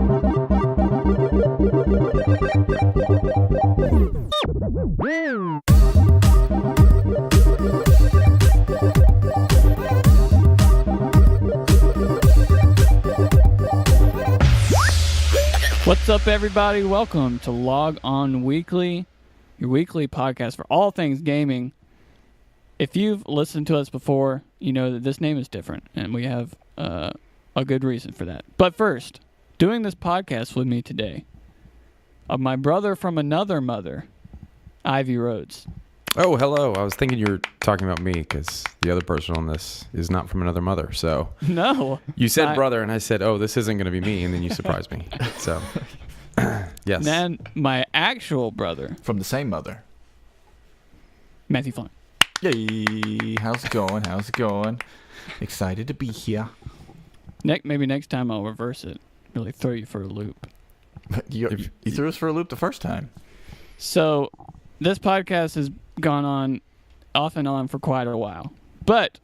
What's up, everybody? Welcome to Log On Weekly, your weekly podcast for all things gaming. If you've listened to us before, you know that this name is different, and we have a good reason for that. But first, doing this podcast with me today, my brother from another mother, Ivy Rhodes. Oh, hello. I was thinking you were talking about me because the other person on this is not from another mother. So No. you said brother, and I said, oh, this isn't going to be me. And then you surprised me. So, yes. Then my actual brother, From the same mother. Matthew Flynn. Yay! How's it going? How's it going? Excited to be here. Maybe next time I'll reverse it. Really throw you for a loop. You threw us for a loop the first time. So this podcast has gone on off and on for quite a while, but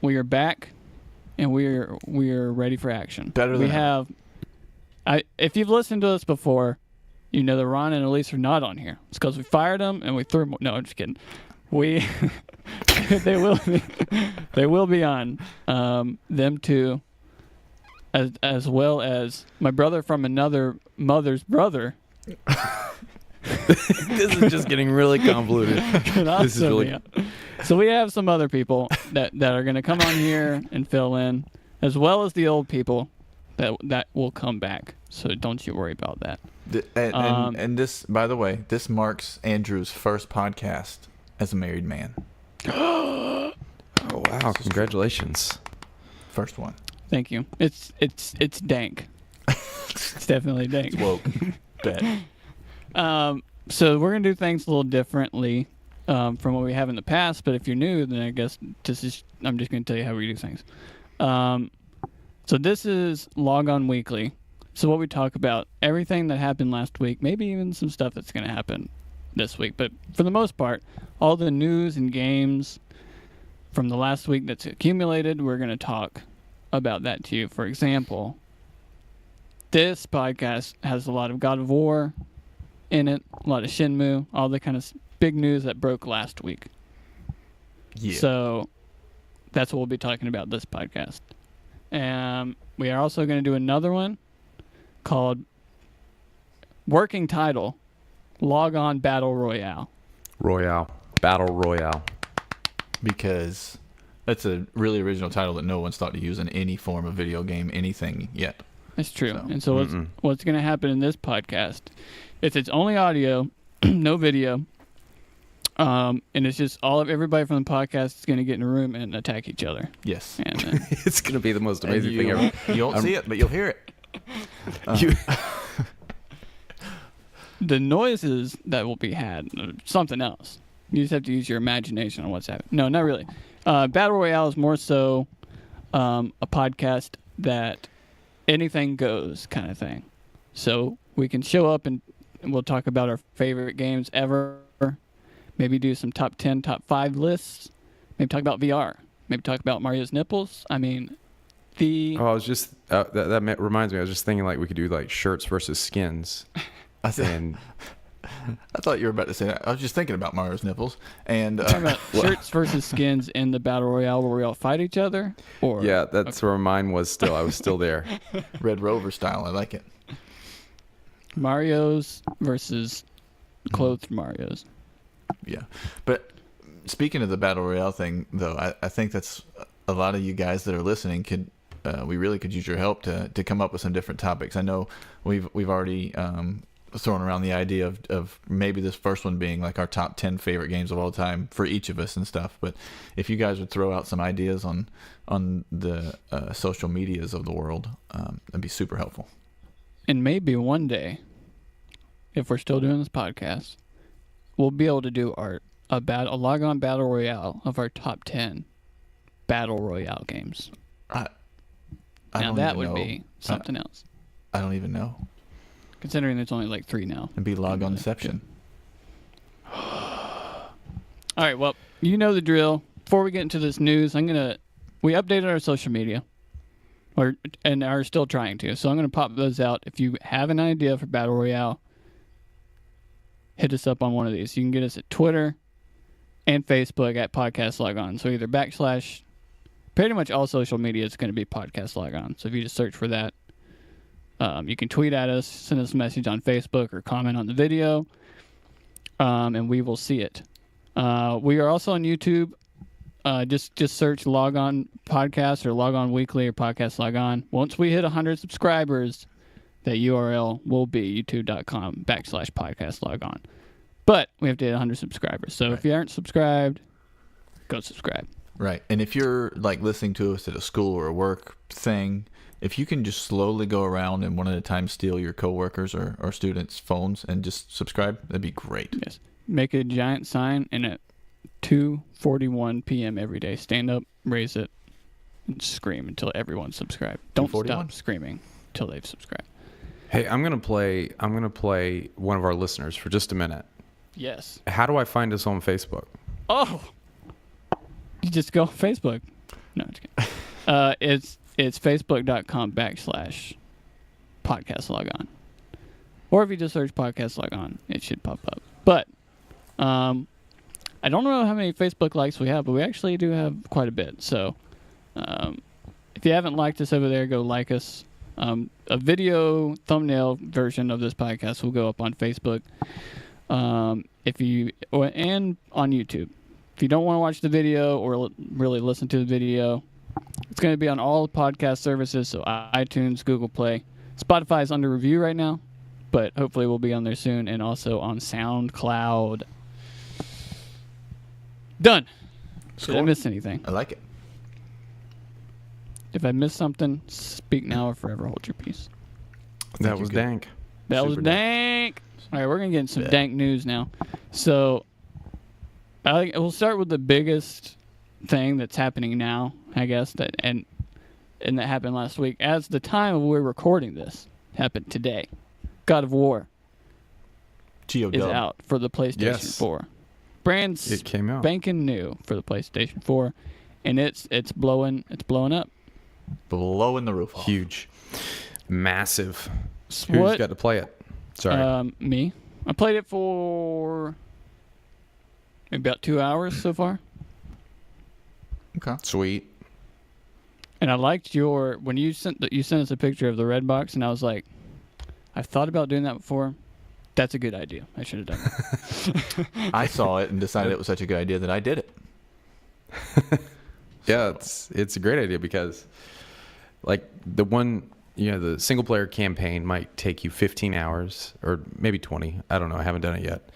we are back and we are ready for action. Better than we have. If you've listened to us before, you know that Ron and Elise are not on here. It's because we fired them and we threw them. No, I'm just kidding. They will be on. Them two, as well as my brother from another mother's brother. This is just getting really convoluted. This is really... So we have some other people that are going to come on here and fill in, as well as the old people that will come back. So don't you worry about that. And this, by the way, this marks Andrew's first podcast as a married man. Oh, wow. Congratulations. First one. Thank you. It's dank. It's definitely dank. It's woke. Bet. So we're going to do things a little differently from what we have in the past, but if you're new, then I guess I'm just going to tell you how we do things. So this is Log On Weekly. So what we talk about, everything that happened last week, maybe even some stuff that's going to happen this week, but for the most part, all the news and games from the last week that's accumulated, we're going to talk about that to you. For example, this podcast has a lot of God of War in it, a lot of Shenmue, all the kind of big news that broke last week. Yeah. So that's what we'll be talking about this podcast. And we are also going to do another one called working title, Log On Battle Royale. Battle Royale. Because that's a really original title that no one's thought to use in any form of video game, anything yet. That's true. So, and so what's going to happen in this podcast is it's only audio, no video, and it's just everybody from the podcast is going to get in a room and attack each other. Yes. And It's going to be the most amazing thing ever. You won't see it, but you'll hear it. The noises that will be had, something else. You just have to use your imagination on what's happening. No, not really. Battle Royale is more so a podcast that anything goes kind of thing. So we can show up and we'll talk about our favorite games ever. Maybe do some top 10, top 5 lists. Maybe talk about VR. Maybe talk about Mario's nipples. I mean, I was just that reminds me. I was just thinking like we could do like shirts versus skins. I thought you were about to say that. I was just thinking about Mario's nipples. And talking about shirts versus skins in the Battle Royale where we all fight each other? Or yeah, that's where mine was still. I was still there. Red Rover style. I like it. Mario's versus clothed Mario's. Yeah. But speaking of the Battle Royale thing, though, I think that's a lot of you guys that are listening we really could use your help to come up with some different topics. I know we've already thrown around the idea of maybe this first one being like our top 10 favorite games of all time for each of us and stuff. But if you guys would throw out some ideas on the social medias of the world, that'd be super helpful. And maybe one day, if we're still doing this podcast, we'll be able to do a Log On Battle Royale of our top 10 Battle Royale games. Now that would be something else. I don't even know. Considering there's only like 3 now. It'd be Log On Deception. All right, well, you know the drill. Before we get into this news, we updated our social media. and are still trying to. So I'm going to pop those out. If you have an idea for Battle Royale, hit us up on one of these. You can get us at Twitter and Facebook at Podcast Log On. So either / pretty much all social media is going to be Podcast Log On. So if you just search for that, you can tweet at us, send us a message on Facebook, or comment on the video, and we will see it. We are also on YouTube. Just search Log On Podcast or Log On Weekly or Podcast Log On. Once we hit 100 subscribers, that URL will be youtube.com / podcast log on. But we have to hit 100 subscribers. So if you aren't subscribed, go subscribe. Right. And if you're like listening to us at a school or a work thing, if you can just slowly go around and one at a time steal your coworkers or students' phones and just subscribe, that'd be great. Yes. Make a giant sign, and at 2:41 p.m. every day, stand up, raise it, and scream until everyone's subscribed. Don't stop screaming until they've subscribed. Hey, I'm gonna play one of our listeners for just a minute. Yes. How do I find us on Facebook? Oh, you just go on Facebook. No, I'm just kidding. It's facebook.com / podcast log on. Or if you just search podcast log on, it should pop up. But I don't know how many Facebook likes we have, but we actually do have quite a bit. So if you haven't liked us over there, go like us. A video thumbnail version of this podcast will go up on Facebook, and on YouTube. If you don't want to watch the video or really listen to the video, it's going to be on all podcast services, so iTunes, Google Play. Spotify is under review right now, but hopefully we'll be on there soon, and also on SoundCloud. Done. Did I miss anything? I like it. If I missed something, speak now or forever hold your peace. That was dank. That was dank. All right, we're going to get into some dank news now. So we'll start with the biggest thing that's happening now, I guess, that happened last week. As the time of we're recording this happened today. God of War is out for the PlayStation 4. It came out. Spanking new for the PlayStation 4, and it's blowing up. Blowing the roof off. Huge. Massive. Who's got to play it? Sorry. Me. I played it for maybe about 2 hours so far. Okay. Sweet. And I liked when you sent us a picture of the red box, and I was like, I've thought about doing that before. That's a good idea. I should have done that. I saw it and decided it was such a good idea that I did it. Yeah, it's a great idea because like the single player campaign might take you 15 hours or maybe 20. I don't know. I haven't done it yet.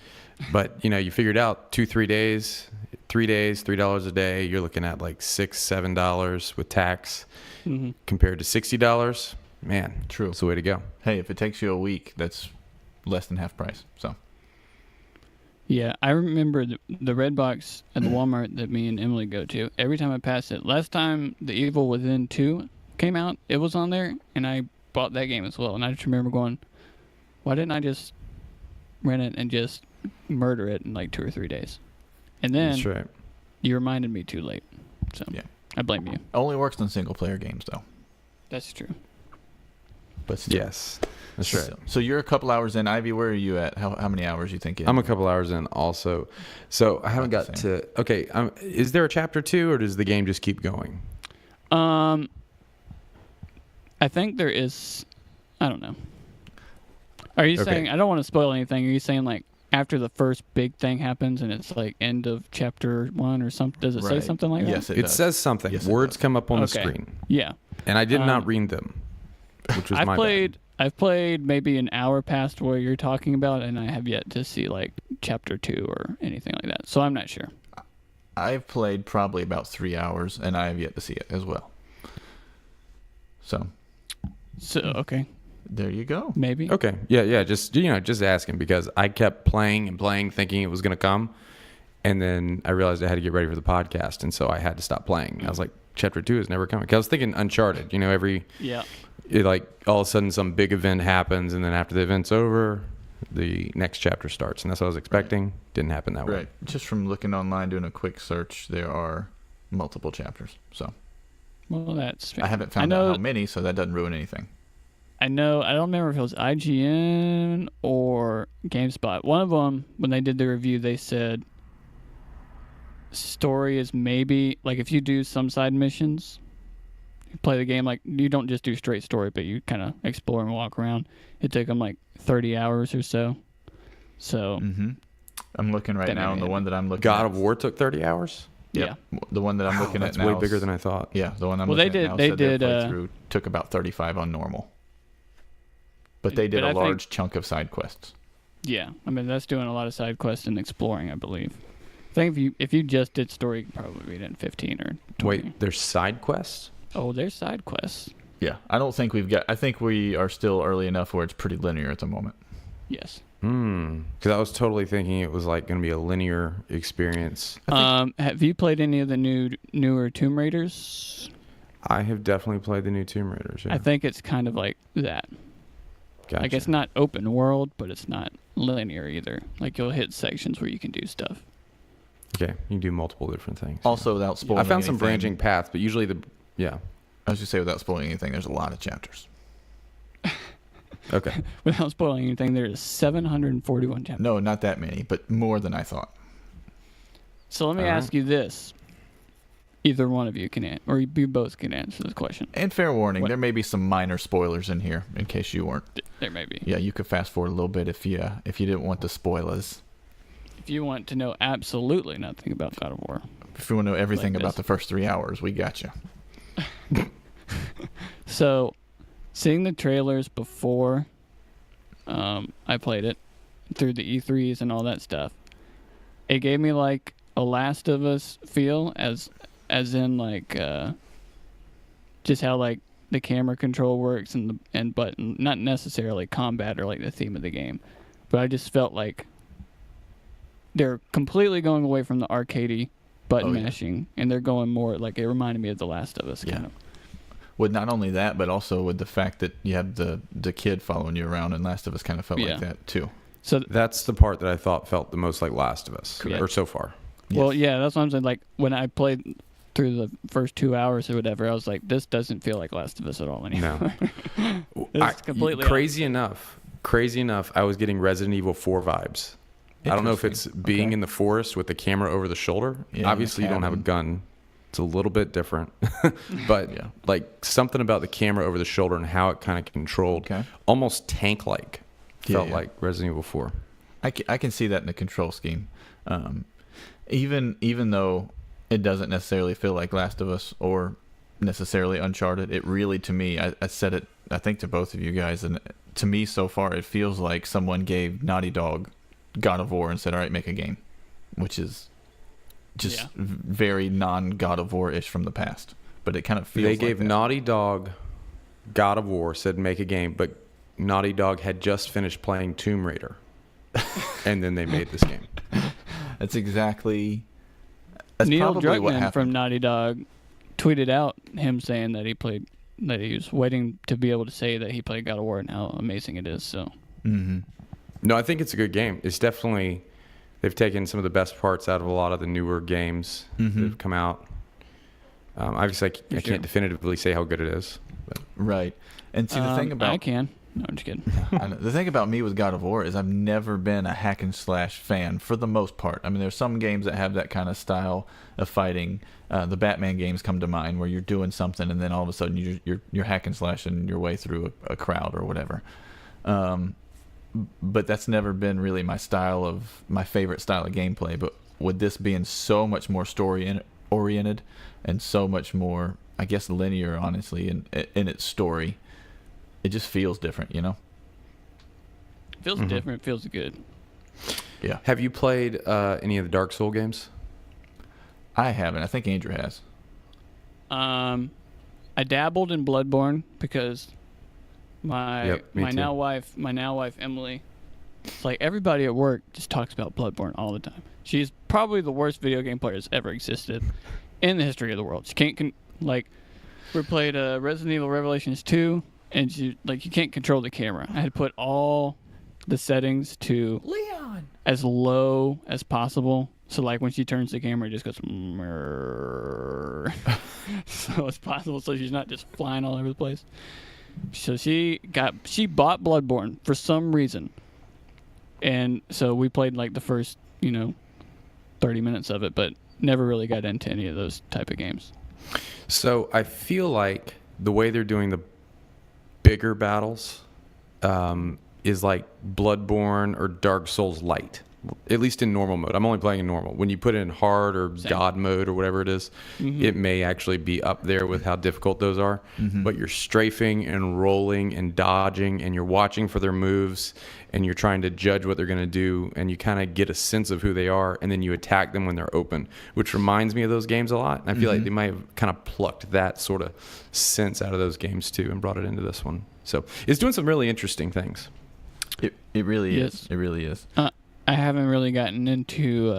But you figured out 2-3 days, 3 days, $3 a day. You're looking at like $6-7 with tax compared to $60. Man, true. That's the way to go. Hey, if it takes you a week, that's less than half price. So. Yeah, I remember the red box at the Walmart that me and Emily go to. Every time I pass it, last time The Evil Within 2 came out, it was on there, and I bought that game as well. And I just remember going, why didn't I just rent it and just murder it in like 2 or 3 days? And then That's right. You reminded me too late. So yeah, I blame you. Only works on single player games, though. That's true. But still. Yes. That's right. So you're a couple hours in. Ivy, where are you at? How many hours you think in? I'm a couple hours in also. So I haven't got to... Okay, is there a chapter 2 or does the game just keep going? I think there is... I don't know. Are you saying... I don't want to spoil anything. Are you saying like after the first big thing happens and it's like end of chapter 1 or something? Does it say something like that? Yes, it says something. Yes, Words come up on the screen. Yeah. And I did not read them, which was my bad. I've played maybe an hour past where you're talking about, and I have yet to see like chapter 2 or anything like that. So I'm not sure. I've played probably about 3 hours, and I have yet to see it as well. So okay. There you go. Maybe. Okay. Yeah. Just asking because I kept playing and playing, thinking it was going to come, and then I realized I had to get ready for the podcast, and so I had to stop playing. I was like, chapter 2 is never coming. Because I was thinking Uncharted. Like all of a sudden some big event happens, and then after the event's over, the next chapter starts, and that's what I was expecting. Right. Didn't happen that way. Right. Just from looking online, doing a quick search, there are multiple chapters. So Well, that's fair. I haven't found out how many, so that doesn't ruin anything. I know. I don't remember if it was IGN or GameSpot. One of them, when they did the review, they said story is maybe like if you do some side missions, you play the game like you don't just do straight story, but you kind of explore and walk around. It took them like 30 hours or so. So I'm looking right now, and the one that I'm looking God at. of War took 30 hours? Yep. Yeah. The one that I'm looking at now. That's way bigger than I thought. Yeah, the one I'm looking at now they said did, their playthrough took about 35 on normal. But they did a large chunk of side quests. Yeah, I mean that's doing a lot of side quests and exploring, I believe. I think if you just did story, you could probably beat it in 15 or 20. Wait, there's side quests? Oh, there's side quests. Yeah, I don't think I think we are still early enough where it's pretty linear at the moment. Yes. Because I was totally thinking it was like going to be a linear experience. Have you played any of the newer Tomb Raiders? I have definitely played the new Tomb Raiders. Yeah. I think it's kind of like that. Gotcha. Like it's not open world, but it's not linear either. Like you'll hit sections where you can do stuff. Okay, you can do multiple different things. Also, without spoiling I found some anything, branching paths, but usually I was just say without spoiling anything, there's a lot of chapters. Okay. Without spoiling anything, there's 741 chapters. No, not that many, but more than I thought. So let me ask you this. Either one of you can or you both can answer this question. And fair warning, there may be some minor spoilers in here in case you weren't. There may be. Yeah, you could fast forward a little bit if you didn't want the spoilers. If you want to know absolutely nothing about God of War. If you want to know everything about the first 3 hours, we got you. So, seeing the trailers before I played it, through the E3s and all that stuff, it gave me like a Last of Us feel, as in like just how like the camera control works and button, not necessarily combat or like the theme of the game, but I just felt like they're completely going away from the arcadey button mashing, and they're going more like it reminded me of The Last of Us kind of. With not only that, but also with the fact that you have the kid following you around, and Last of Us kind of felt like that too. So that's the part that I thought felt the most like Last of Us, or so far. Well, yeah, that's what I'm saying. Like when I played through the first 2 hours or whatever, I was like, this doesn't feel like Last of Us at all anymore. No. It's completely crazy enough, I was getting Resident Evil 4 vibes. I don't know if it's being in the forest with the camera over the shoulder. Yeah, obviously, you don't have a gun. It's a little bit different. But like something about the camera over the shoulder and how it kind of controlled, almost tank-like, felt like Resident Evil 4. I can see that in the control scheme. Even though it doesn't necessarily feel like Last of Us or necessarily Uncharted, it really, to me, I said it, I think, to both of you guys, and to me so far, it feels like someone gave Naughty Dog God of War and said, all right, make a game, which is just very non-God of War-ish from the past. But it kind of feels They gave Naughty Dog God of War, said make a game, but Naughty Dog had just finished playing Tomb Raider. And then they made this game. That's exactly... Neil Druckmann from Naughty Dog tweeted out him saying that he was waiting to be able to say that he played God of War and how amazing it is. So... Mm-hmm. No, I think it's a good game. It's definitely... They've taken some of the best parts out of a lot of the newer games that have come out. Obviously, I can't definitively say how good it is. But. Right. And see, the thing about... I can. No, I'm just kidding. The thing about me with God of War is I've never been a hack and slash fan for the most part. I mean, there's some games that have that kind of of fighting. The Batman games come to mind where you're doing something and then all of a sudden you're hack and slashing your way through a crowd or whatever. But that's never been really my favorite style of gameplay. But with this being so much more story oriented and so much more, I guess, linear, honestly, in its story, it just feels different, you know? It feels different. It feels good. Yeah. Have you played any of the Dark Souls games? I haven't. I think Andrew has. I dabbled in Bloodborne because my now wife Emily, it's like everybody at work just talks about Bloodborne all the time. She's probably the worst video game player that's ever existed in the history of the world. She can't we played Resident Evil Revelations 2, and you can't control the camera. I had to put all the settings to Leon as low as possible. So like when she turns the camera, it just goes so it's possible. So she's not just flying all over the place. So she bought Bloodborne for some reason, and so we played like the first 30 minutes of it, but never really got into any of those type of games. So I feel like the way they're doing the bigger battles is like Bloodborne or Dark Souls Light, at least in normal mode. I'm only playing in normal. When you put it in hard or Same. God mode or whatever it is, it may actually be up there with how difficult those are. But you're strafing and rolling and dodging, and you're watching for their moves, and you're trying to judge what they're going to do, and you kind of get a sense of who they are, and then you attack them when they're open, which reminds me of those games a lot. And I feel like they might have kind of plucked that sort of sense out of those games too and brought it into this one. So it's doing some really interesting things. It really Yes. is. It really is. I haven't really gotten into.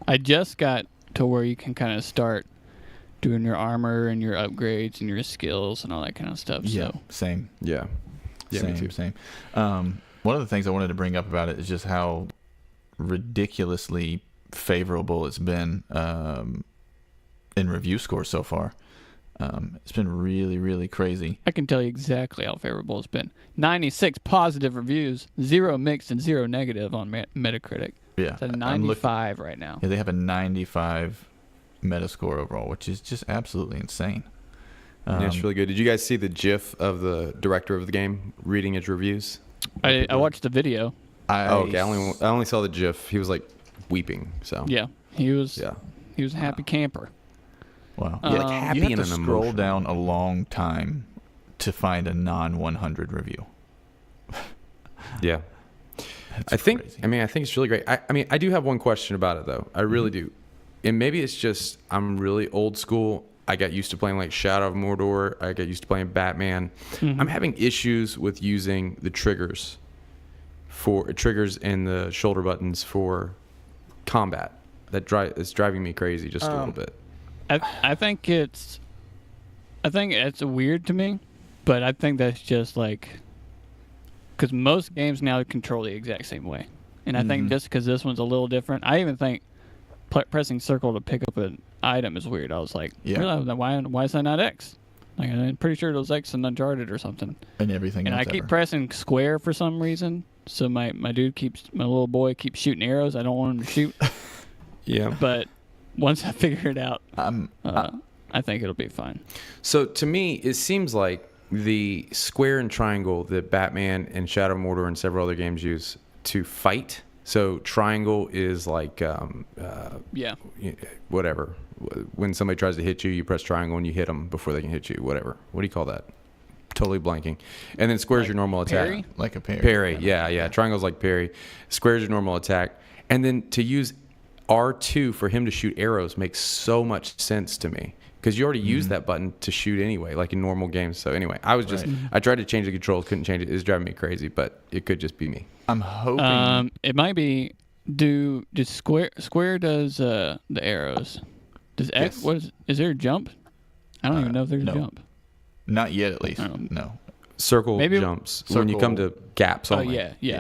I just got to where you can kind of start doing your armor and your upgrades and your skills and all that kind of stuff. Yeah, So same. Yeah, Same, me too. Same. One of the things I wanted to bring up about it is just how ridiculously favorable it's been in review scores so far. It's been really, really crazy. I can tell you exactly how favorable it's been. 96 positive reviews, 0 mixed and 0 negative on Metacritic. Yeah, It's at 95 right now. Yeah, they have a 95 Metascore overall, which is just absolutely insane. Yeah, it's really good. Did you guys see the GIF of the director of the game reading his reviews? I watched the video. Okay. I only saw the GIF. He was like weeping. So Yeah, he was yeah. a happy camper. Wow. Yeah, like happy you have and to an scroll emotional. down a long time to find a non-100 review. Yeah. That's I think crazy. I think it's really great. I do have one question about it though. I really do. And maybe it's just I'm really old school. I got used to playing like Shadow of Mordor. I got used to playing Batman. I'm having issues with using the triggers and the shoulder buttons for combat. It's driving me crazy just a little bit. I think it's weird to me, but I think that's just like because most games now control the exact same way, and I think just because this one's a little different, I even think pressing circle to pick up an item is weird. I was like, really? Why is that not X? Like I'm pretty sure it was X in Uncharted or something. And everything. And else I keep ever. pressing square for some reason, so my little boy keeps shooting arrows. I don't want him to shoot. Yeah. But once I figure it out, I I think it'll be fine. So to me, it seems like the square and triangle that Batman and Shadow of Mordor and several other games use to fight. So triangle is like Yeah. whatever. When somebody tries to hit you, you press triangle and you hit them before they can hit you. Whatever. What do you call that? Totally blanking. And then square's your normal attack. parry? like a parry. Parry. Yeah. Triangle's like parry. Square's your normal attack. And then to use R2 for him to shoot arrows makes so much sense to me. Because you already use that button to shoot anyway, like in normal games. So anyway, I tried to change the controls, couldn't change it. It's driving me crazy, but it could just be me. I'm hoping. It might be. Does square does the arrows? Does X? Yes. What is there a jump? I don't even know if there's no. a jump. Not yet, at least. Oh. No. Circle Maybe- jumps when you come to gaps Oh only. yeah.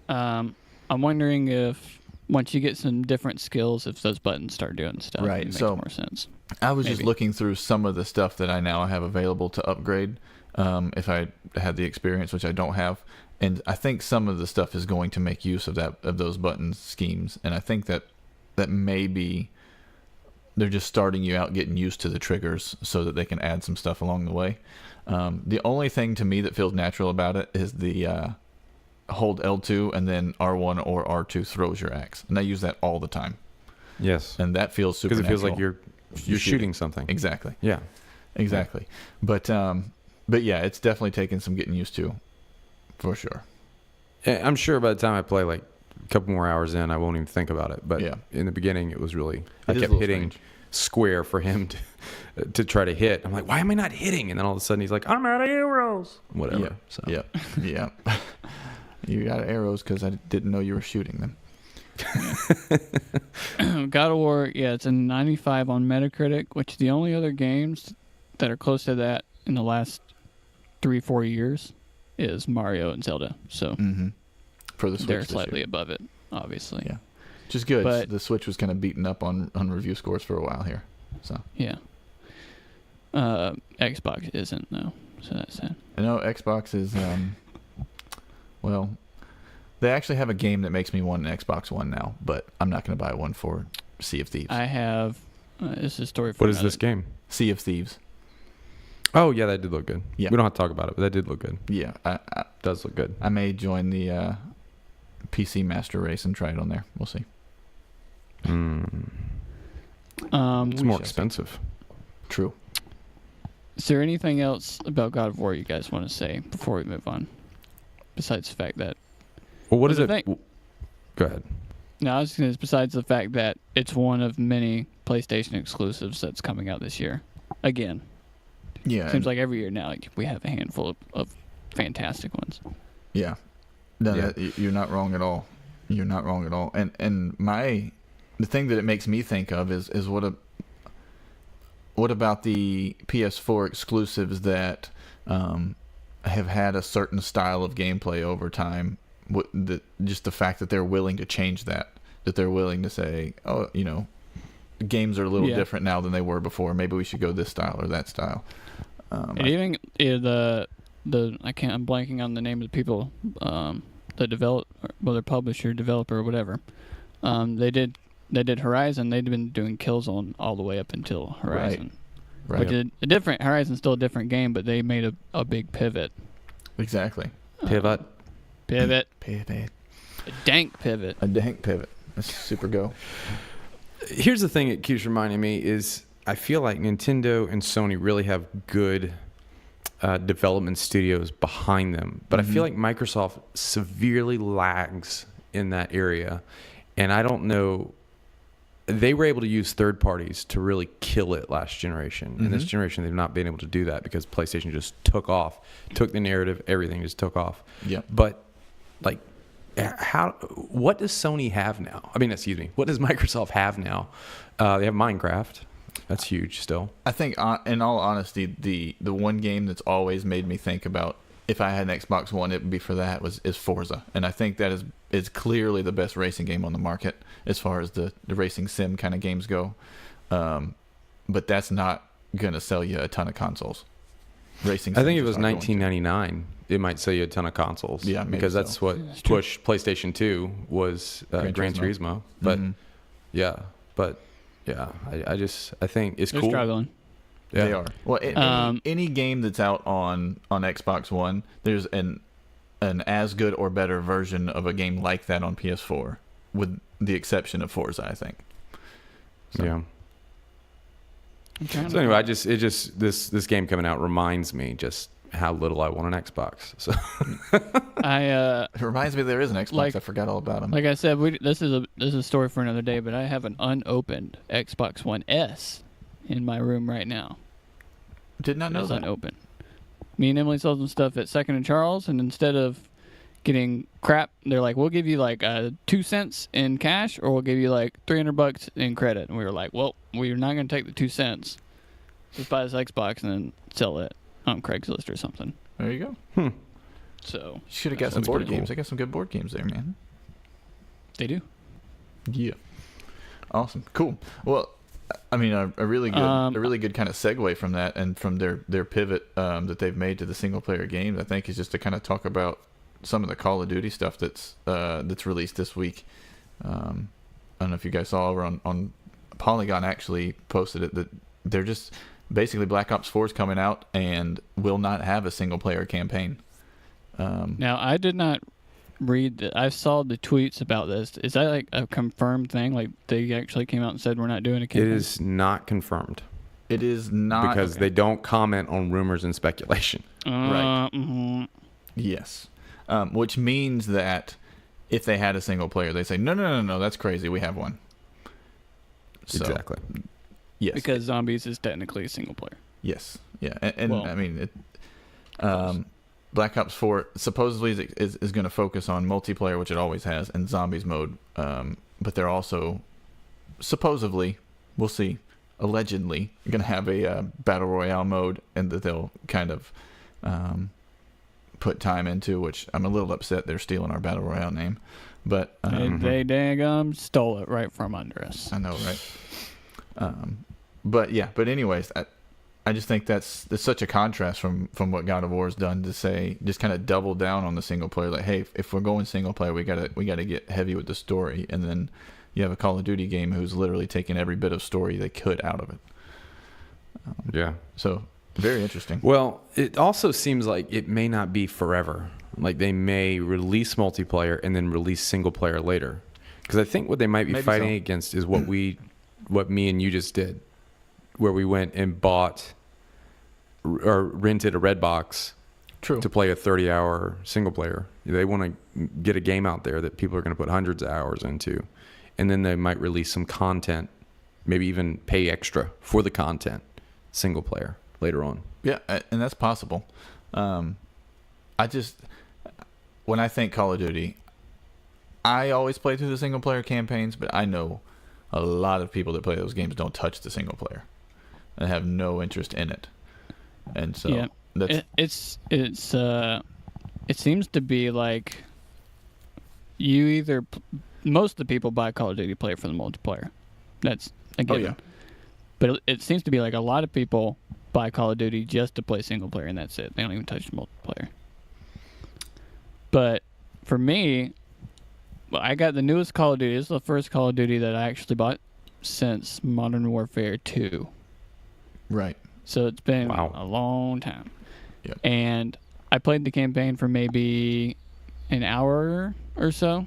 I'm wondering if once you get some different skills, if those buttons start doing stuff, Right, it makes so- more sense. I was just Maybe. looking through some of the stuff that I now have available to upgrade if I had the experience, which I don't have. And I think some of the stuff is going to make use of those button schemes. And I think that maybe they're just starting you out getting used to the triggers so that they can add some stuff along the way. The only thing to me that feels natural about it is the hold L2 and then R1 or R2 throws your axe. And I use that all the time. Yes. And that feels super Because it feels like natural. you're shooting something. Exactly. Yeah. Exactly. But yeah, it's definitely taken some getting used to, for sure. I'm sure by the time I play like a couple more hours in, I won't even think about it. But Yeah. in the beginning, it was really, I It is a kept little hitting strange. square for him to try to hit. I'm like, why am I not hitting? And then all of a sudden he's like, I'm out of arrows. Whatever. Yeah. So. Yeah. You got arrows because I didn't know you were shooting them. God of War, yeah, it's a 95 on Metacritic, which the only other games that are close to that in the last 3-4 years is Mario and Zelda. So For the Switch they're this slightly year. above it, obviously. Yeah. Which is good. But- The Switch was kind of beaten up on review scores for a while here. So Yeah. Xbox isn't though, so that's sad. I know Xbox is, well, they actually have a game that makes me want an Xbox One now, but I'm not going to buy one for Sea of Thieves. I have. This is a story for What is this game? Sea of Thieves. Oh yeah, that did look good. Yeah. We don't have to talk about it, but that did look good. Yeah, Does look good. I may join the PC Master Race and try it on there. We'll see. It's We more shall see. expensive. True. Is there anything else about God of War you guys want to say before we move on? Besides the fact that. Well, what is What's it? the thing? Go ahead. No, I was going to. Besides the fact that it's one of many PlayStation exclusives that's coming out this year. Again, Yeah. seems like every year now we have a handful of fantastic ones. Yeah. No, Yeah. you're not wrong at all. You're not wrong at all. And the thing that it makes me think of is what about the PS4 exclusives that have had a certain style of gameplay over time? Just the fact that they're willing to change that they're willing to say, oh, games are a little different now than they were before. Maybe we should go this style or that style. And even the I'm blanking on the name of the people that develop, whether publisher, developer, or whatever. They did Horizon. They'd been doing Killzone all the way up until Horizon. Right. Which is a different Horizon's still a different game, but they made a big pivot. Exactly. Pivot. Pivot. Pivot. A dank pivot. A dank pivot. That's super go. Here's the thing it keeps reminding me is I feel like Nintendo and Sony really have good development studios behind them, but I feel like Microsoft severely lags in that area, and I don't know. They were able to use third parties to really kill it last generation. And this generation, they've not been able to do that because PlayStation just took the narrative, everything just took off. Yeah. But like, what does Sony have now? I mean, excuse me, what does Microsoft have now? They have Minecraft. That's huge still. I think, in all honesty, the one game that's always made me think about if I had an Xbox One, it would be for that is Forza, and I think that is clearly the best racing game on the market as far as the racing sim kind of games go. But that's not gonna sell you a ton of consoles. Racing. I think sims it was are going to. $19.99. It might sell you a ton of consoles. Yeah, maybe because that's so. what pushed PlayStation 2 was Gran Turismo. But yeah, I think it's They're cool. struggling. Yeah. They are. Well, any game that's out on Xbox One, there's an as good or better version of a game like that on PS4, with the exception of Forza, I think. So. Yeah. So anyway, this game coming out reminds me just how little I want an Xbox. So It reminds me there is an Xbox. I forgot all about them. Like I said, this is a story for another day. But I have an unopened Xbox One S in my room right now. Did not know It's that. unopened. Me and Emily sold some stuff at Second and Charles, and instead of getting crap, they're like, "We'll give you like 2 cents in cash, or we'll give you like $300 in credit." And we were like, "Well, we're not going to take the 2 cents. Just buy this Xbox and then sell it on Craigslist or something." There you go. So You should have got That some sounds board pretty games. cool. I got some good board games there, man. they do. Yeah. Awesome. Cool. Well, I mean, a really good kind of segue from that and from their pivot that they've made to the single player games, I think, is just to kind of talk about some of the Call of Duty stuff that's released this week. I don't know if you guys saw over on Polygon actually posted it that they're just basically Black Ops 4 is coming out and will not have a single player campaign. Now, I did not read that. I saw the tweets about this. Is that like a confirmed thing? Like they actually came out and said we're not doing a it campaign? is not confirmed It is not because they don't comment on rumors and speculation. Right. mhm. Yes. Which means that if they had a single player, they say, no, that's crazy. We have one. So, Exactly. Yes. Because Zombies is technically a single player. Yes. Yeah. And Well, I mean, Black Ops 4 supposedly is going to focus on multiplayer, which it always has, and zombies mode. But they're also supposedly, we'll see, allegedly going to have a battle royale mode, and that they'll kind of put time into, which I'm a little upset they're stealing our battle royale name. But They daggum stole it right from under us. I know, right? But anyways, I just think that's such a contrast from what God of War's done to say just kind of double down on the single player. Like, hey, if we're going single player, we gotta get heavy with the story, and then you have a Call of Duty game who's literally taken every bit of story they could out of it. Yeah. So very interesting. Well, it also seems like it may not be forever. Like they may release multiplayer and then release single player later. Because I think what they might be Maybe fighting so. against is what me and you just did, where we went and bought or rented a red box True. to play a 30-hour single player. They want to get a game out there that people are going to put hundreds of hours into, and then they might release some content, maybe even pay extra for the content, single player later on. Yeah, and that's possible. I just, when I think Call of Duty, I always play through the single player campaigns, but I know a lot of people that play those games don't touch the single player and have no interest in it. And so Yeah. that's It seems to be like you either most of the people buy Call of Duty play for the multiplayer. That's a given. yeah. But it seems to be like a lot of people buy Call of Duty just to play single player, and that's it. They don't even touch the multiplayer. But for me, I got the newest Call of Duty. This is the first Call of Duty that I actually bought since Modern Warfare 2. right. So it's been Wow. a long time. Yep. And I played the campaign for maybe an hour or so,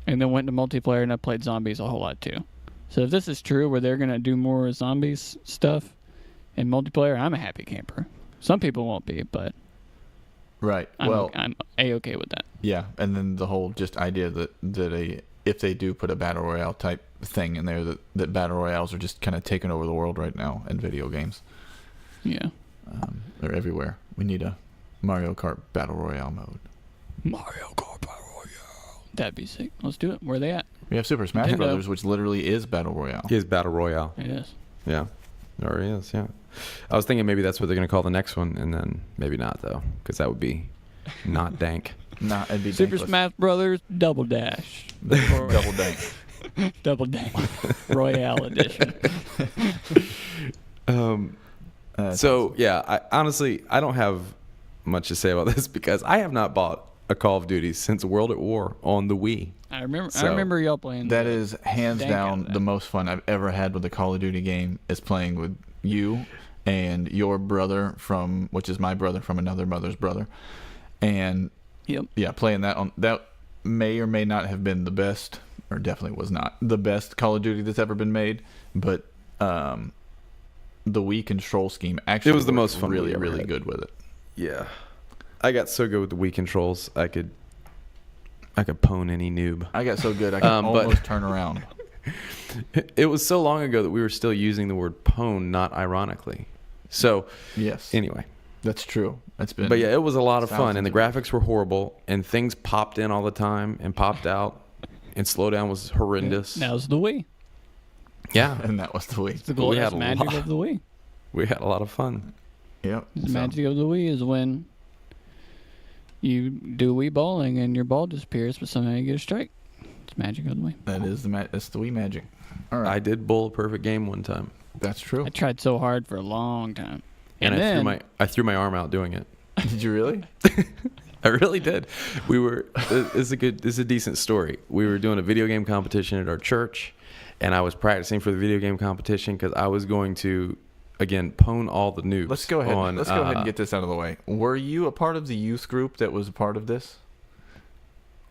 and then went to multiplayer, and I played zombies a whole lot too. So if this is true, where they're going to do more zombies stuff in multiplayer, I'm a happy camper. Some people won't be, but Right. I'm A-okay with that. Yeah, and then the whole just idea that if they do put a battle royale type thing in there, that battle royales are just kind of taking over the world right now in video games. Yeah. They're everywhere. We need a Mario Kart battle royale mode. Mario Kart Battle Royale. That'd be sick. Let's do it. Where are they at? We have Super Smash Yeah. Brothers, which literally is battle royale. It is Battle Royale. It is. Yeah. Or is, yeah. I was thinking maybe that's what they're going to call the next one, and then maybe not, though, because that would be not dank. Nah, it'd be Super dankless. Smash Brothers Double Dash. Double dank. Double Dash. Royale Edition. So, yeah, I don't have much to say about this because I have not bought a Call of Duty since World at War on the Wii. I remember. So, I remember y'all playing. That is hands dank out down of that. the most fun I've ever had with a Call of Duty game is playing with you and your brother which is my brother from another mother's brother. And Yep. yeah, playing that may or may not have been the best, or definitely was not the best Call of Duty that's ever been made, but the Wii control scheme actually It was the worked most fun really, we ever really had. good with it. Yeah. I got so good with the Wii controls, I could pwn any noob. I got so good I could But- almost turn around. It was so long ago that we were still using the word pwn, not ironically. So, Yes, anyway. that's true. That's been. But yeah, it was a lot of fun, and the thousands graphics were horrible, and things popped in all the time and popped out, and slowdown was horrendous. Now's the Wii. Yeah, and that was the Wii. It's the We had glorious a magic lot. of the Wii. we had a lot of fun. Yep. The so- magic of the Wii is when you do Wii bowling and your ball disappears, but somehow you get a strike. It's magic of the Wii. That is that's the Wii magic. All right, I did bowl a perfect game one time, that's true. I tried so hard for a long time. and then, I threw my arm out doing it. Did you really? I really did. We were. This is a decent story. We were doing a video game competition at our church, and I was practicing for the video game competition because I was going to, again, pwn all the noobs. Let's go ahead. On, Let's go ahead and get this out of the way. Were you a part of the youth group that was a part of this?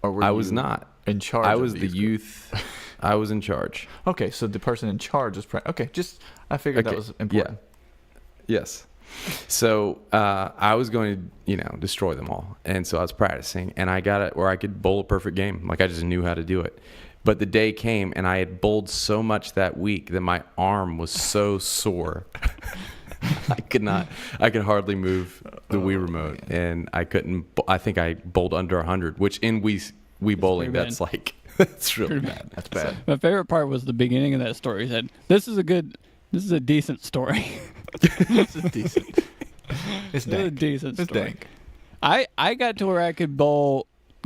Or were I you was not. in charge? I of was the group? youth. I was in charge. Okay, so the person in charge was okay. Just I figured that Okay, was important. Yes. So I was going to, destroy them all, and so I was practicing, and I got it where I could bowl a perfect game. Like I just knew how to do it. But the day came, and I had bowled so much that week that my arm was so sore. I could hardly move the Wii remote, and I couldn't. I think I bowled under 100, which in Wii bowling, pretty that's like that's really Pretty bad. That's bad. my favorite part was the beginning of that story. He said, "This is a decent story." This is decent. It's This is a dank. decent It's story. dank. I got to where I could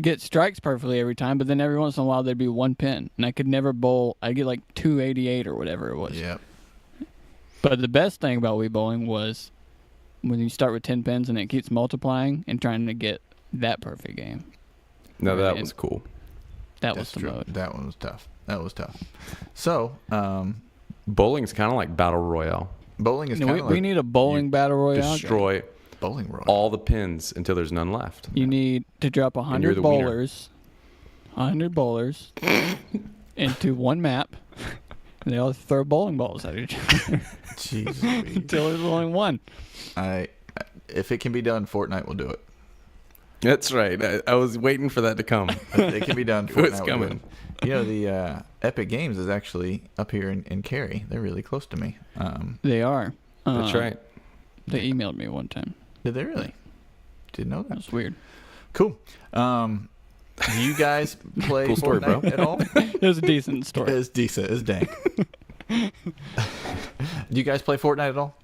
get strikes perfectly every time, but then every once in a while there'd be one pin, and I could never bowl. I'd get like 288 or whatever it was. Yep. But the best thing about Wii Bowling was when you start with 10 pins and it keeps multiplying and trying to get that perfect game. No, that And was cool. That That's was the true. mode. That one was tough. That was tough. So, Bowling's kind of like Battle Royale. bowling is No, kind we, of we like need a bowling battle royale. game. Destroy bowling royale. all the pins until there's none left. You need to drop you're 100 the wiener. bowlers, 100 bowlers into one map. And they all throw bowling balls at each other Jesus. until there's only one. If it can be done, Fortnite will do it. That's right. I was waiting for that to come. If it can be done, Fortnite It's will do coming. it. You know, the Epic Games is actually up here in Cary. They're really close to me. They are. That's right. They emailed me one time. Did they really? Didn't know that. That's weird. Cool. Do you guys play Cool story, Fortnite bro. at all? It was a decent story. It's decent. It's dank. Do you guys play Fortnite at all?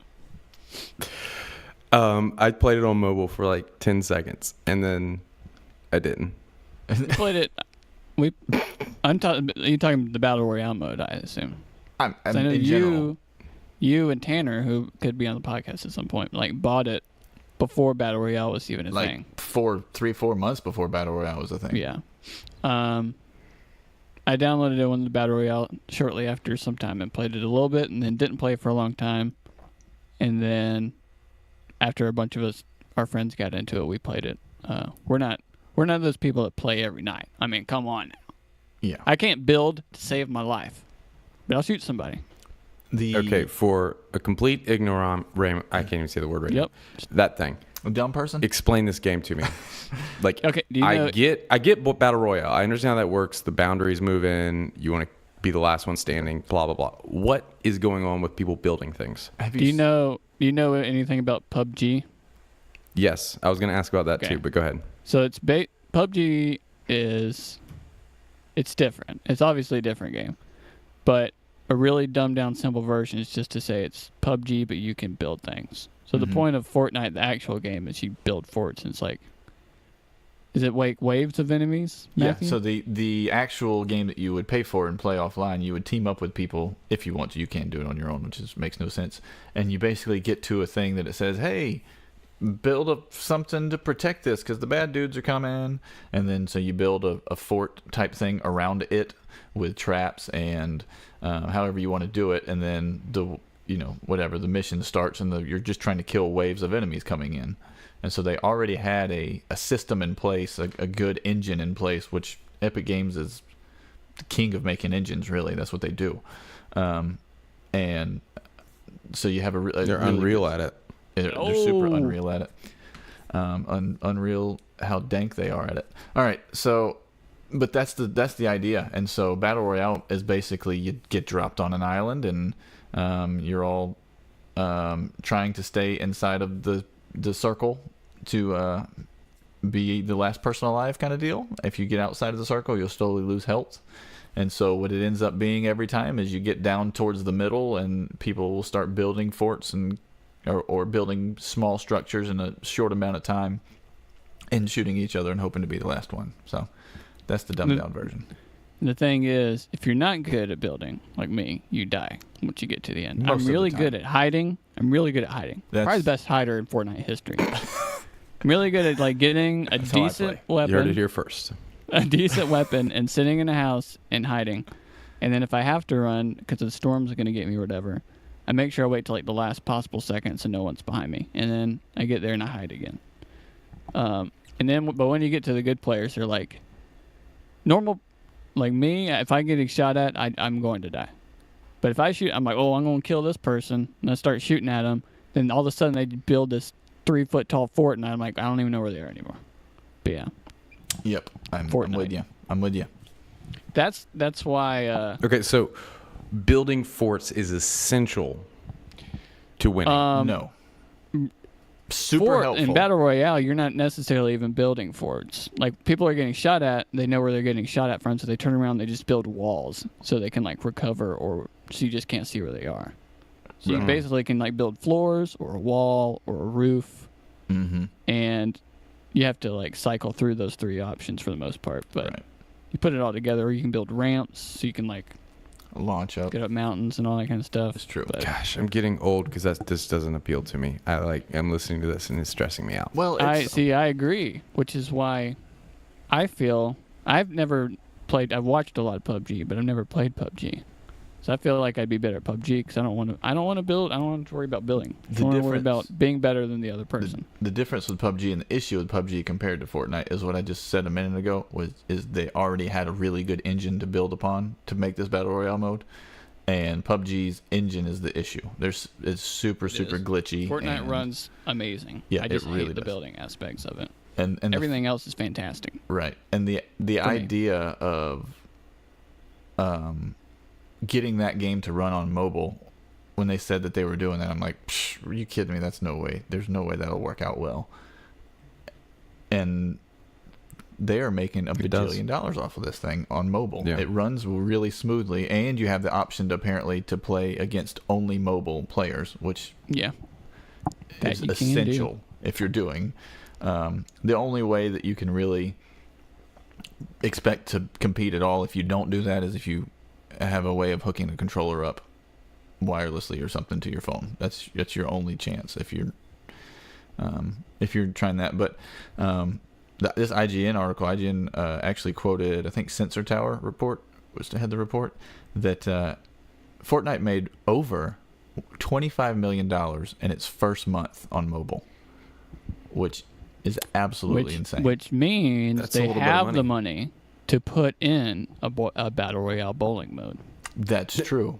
I played it on mobile for like 10 seconds, and then I didn't. We played it. I'm talking. You're talking the battle royale mode, I assume. I'm So I know in general. you and Tanner, who could be on the podcast at some point, like bought it before battle royale was even a Like thing. 3-4 months before Battle Royale was a thing. Yeah. I downloaded it when the battle royale shortly after sometime and played it a little bit, and then didn't play it for a long time, and then after a bunch of our friends got into it, we played it. We're not those people that play every night. I mean, come on now. Yeah. I can't build to save my life, but I'll shoot somebody. Okay, for a complete ignorant, I can't even say the word right Yep. now. That thing. A dumb person? Explain this game to me. Like, Okay, do you know, I get Battle Royale. I understand how that works. The boundaries move in. You want to be the last one standing. Blah blah blah. What is going on with people building things? do you know anything about PUBG? Yes, I was going to ask about that Okay. too, but go ahead. So PUBG it's different. It's obviously a different game, but a really dumbed down simple version is just to say it's PUBG, but you can build things. So the point of Fortnite, the actual game, is you build forts. And it's like, is it like waves of enemies? Matthew? Yeah, so the actual game that you would pay for and play offline, you would team up with people if you want to. You can't do it on your own, which makes no sense. And you basically get to a thing that it says, hey, build something to protect this because the bad dudes are coming. And then so you build a fort type thing around it with traps and however you want to do it. And then whatever, the mission starts and you're just trying to kill waves of enemies coming in. And so they already had a system in place, a good engine in place, which Epic Games is the king of making engines, really. That's what they do. And so you have They're really unreal at it. They're super unreal at it. Unreal how dank they are at it. All right, so, but that's the idea. And so Battle Royale is basically you get dropped on an island and you're all trying to stay inside of the circle to be the last person alive kind of deal. If you get outside of the circle, you'll slowly lose health. And so what it ends up being every time is you get down towards the middle and people will start building forts or building small structures in a short amount of time and shooting each other and hoping to be the last one. So that's the dumbed down version. The thing is, if you're not good at building, like me, you die once you get to the end. Most of I'm the really time. good at hiding. Probably the best hider in Fortnite history. I'm really good at like getting a That's how I decent play. weapon. You heard it here first. A decent weapon and sitting in a house and hiding. And then if I have to run because the storm's going to get me or whatever, I make sure I wait till like the last possible second so no one's behind me. And then I get there and I hide again. But when you get to the good players, they're like normal, like me. If I get shot at, I'm going to die. But if I shoot, I'm like, oh, I'm going to kill this person. And I start shooting at them. Then all of a sudden they build this 3-foot tall fort, and I'm like, I don't even know where they are anymore. But yeah. Yep, I'm Fortnite. with you. I'm with you. That's why. Okay, so building forts is essential to winning. No. Super helpful. In Battle Royale, you're not necessarily even building forts. Like, people are getting shot at, they know where they're getting shot at from, so they turn around and they just build walls so they can, like, recover, or so you just can't see where they are. So you basically can, like, build floors or a wall or a roof, and you have to, like, cycle through those three options for the most part. But you put it all together, or you can build ramps so you can, like, launch up. get up mountains and all that kind of stuff. It's true. But Gosh, I'm getting old because this doesn't appeal to me. I'm listening to this and it's stressing me out. Well, I it's, see. I agree, which is why I feel I've never played. I've watched a lot of PUBG, but I've never played PUBG. So I feel like I'd be better at PUBG because I don't want to. I don't want to build. I don't want to worry about building. I The want to worry difference- about being better than the other person. the difference with PUBG and the issue with PUBG compared to Fortnite is what I just said a minute ago. Is they already had a really good engine to build upon to make this battle royale mode, and PUBG's engine is the issue. It's super is. glitchy. Fortnite and, runs amazing. Yeah, I just it really hate the does. building aspects of it. and Everything else is fantastic. right, and the idea of getting that game to run on mobile. When they said that they were doing that, I'm like, are you kidding me? That's no way. There's no way that'll work out well. And they are making a bajillion dollars off of this thing on mobile. Yeah. It runs really smoothly, and you have the option to apparently to play against only mobile players, which Yeah. That is you can essential if you're doing. The only way that you can really expect to compete at all if you don't do that is if you have a way of hooking a controller up wirelessly or something to your phone. That's your only chance if you're trying that. But this IGN article, actually quoted, I think Sensor Tower report had the report that Fortnite made over $25 million in its first month on mobile, which is absolutely insane. Which means That's a they little bit of have the money to put in a battle royale bowling mode. That's true.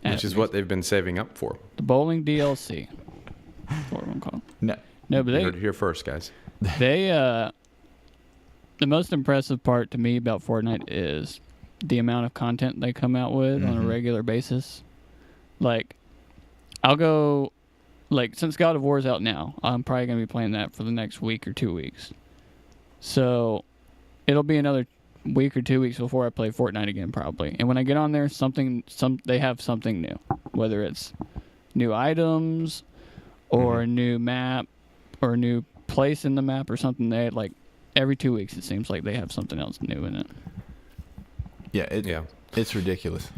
Which is what they've been saving up for. The bowling DLC. That's what we're gonna call it. No, but You heard it here first, guys. the most impressive part to me about Fortnite is the amount of content they come out with on a regular basis. Like, I'll go, like, since God of War is out now, I'm probably going to be playing that for the next week or 2 weeks. So, it'll be another week or 2 weeks before I play Fortnite again, probably. And when I get on there, they have something new. Whether it's new items, or a new map, or a new place in the map, or something. They, like, every 2 weeks, it seems like they have something else new in it. Yeah, it's ridiculous.